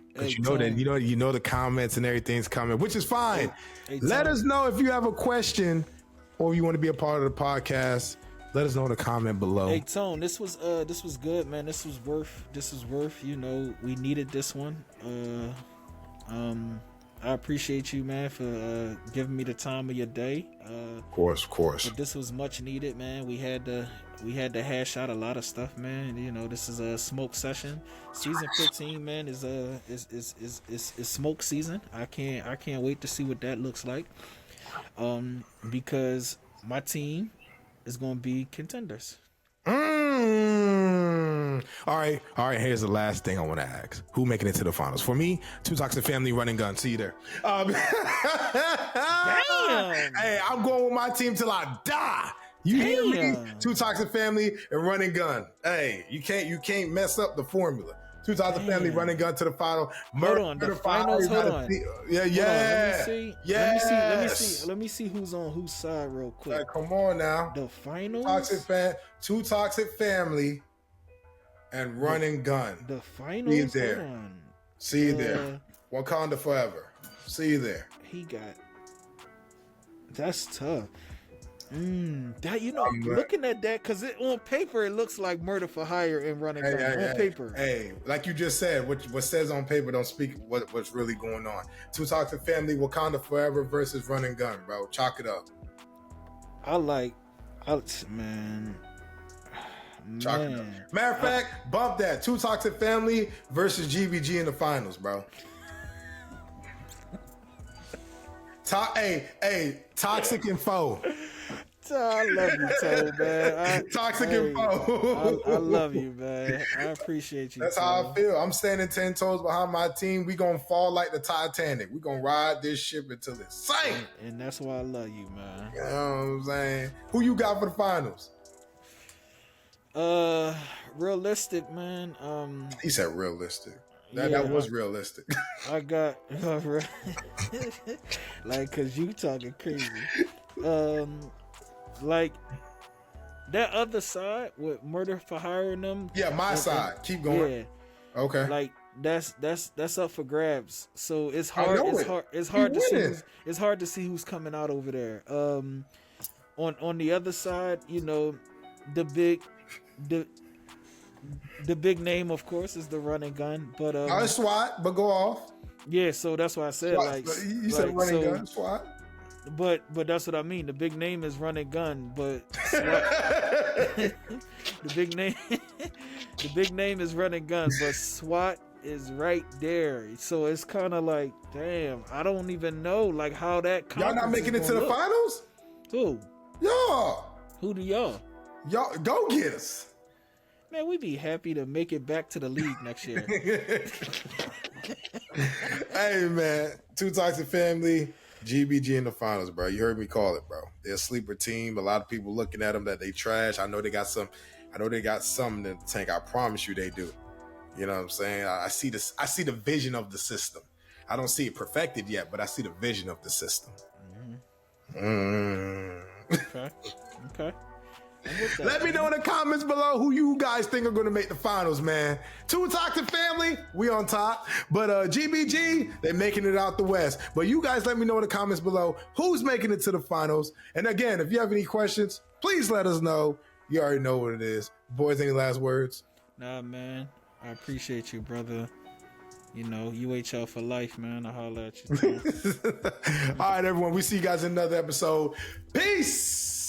Because you know that you know the comments and everything's coming, which is fine. Let us know if you have a question or you want to be a part of the podcast. Let us know in the comment below. Hey Tone, this was good, man. This was worth, you know, we needed this one. I appreciate you, man, for giving me the time of your day. Of course. But this was much needed, man. We had to hash out a lot of stuff, man. You know, this is a smoke session. Season 15, man, is smoke season. I can't wait to see what that looks like. Because my team is going to be contenders. All right. Here's the last thing I want to ask: who making it to the finals? For me, Two Toxic Family, Running Gun. See you there. Damn. Hey, I'm going with my team till I die. You hear me? Two Toxic Family and Running Gun. Hey, you can't mess up the formula. Two Toxic Family, Running Gun to the final. Hold on, the finals. Hold on. Yeah. Let me see who's on whose side real quick. Hey, come on now. The finals. Two Toxic Family and Running Gun. The finals. See you there. See you there. Wakanda forever. See you there. He got. That's tough. Looking at that, because on paper it looks like Murder for Hire and Running Gun. On paper. Hey, like you just said, what says on paper don't speak what's really going on. Two Toxic Family, Wakanda Forever versus Running Gun, bro. Chalk it up. Man. Chalk it up. Matter of fact, bump that. Two Toxic Family versus GBG in the finals, bro. Toxic and foe. I love you, Toe, man. Toxic and foe. I love you, man. I appreciate you. That's how I feel. I'm standing 10 toes behind my team. We gonna fall like the Titanic. We gonna ride this ship until it's sank. And that's why I love you, man. You know what I'm saying? Who you got for the finals? Realistic, man. He said realistic. That was realistic. I got like, cause you talking crazy. Like that other side with Murder for Hire and them. Yeah, my side. Keep going. Yeah. Okay. Like that's up for grabs. So it's hard. It's hard to see who's coming out over there. On the other side, you know, the big name, of course, is the Running Gun. But SWAT, but go off. Yeah, so that's why I said SWAT, you said Running Gun, SWAT. But that's what I mean. The big name is Running Gun, but SWAT, the big name is Running Gun, but SWAT is right there. So it's kind of like, damn, I don't even know like how that. Y'all not making it to the finals? Who? Y'all. Who do y'all? Y'all go get us. Man, we'd be happy to make it back to the league next year. Hey, man. Two Toxic Family, GBG in the finals, bro. You heard me call it, bro. They're a sleeper team. A lot of people looking at them that they trash. I know they got some in the tank. I promise you they do. You know what I'm saying? I see this. I see the vision of the system. I don't see it perfected yet, but I see the vision of the system. Okay. Let me know in the comments below who you guys think are going to make the finals, man. Two Toxic Family, we on top. But GBG, they're making it out the West. But you guys let me know in the comments below who's making it to the finals. And again, if you have any questions, please let us know. You already know what it is. Boys, any last words? Nah, man. I appreciate you, brother. You know, UHL for life, man. I'll holler at you too. All right, everyone. We see you guys in another episode. Peace.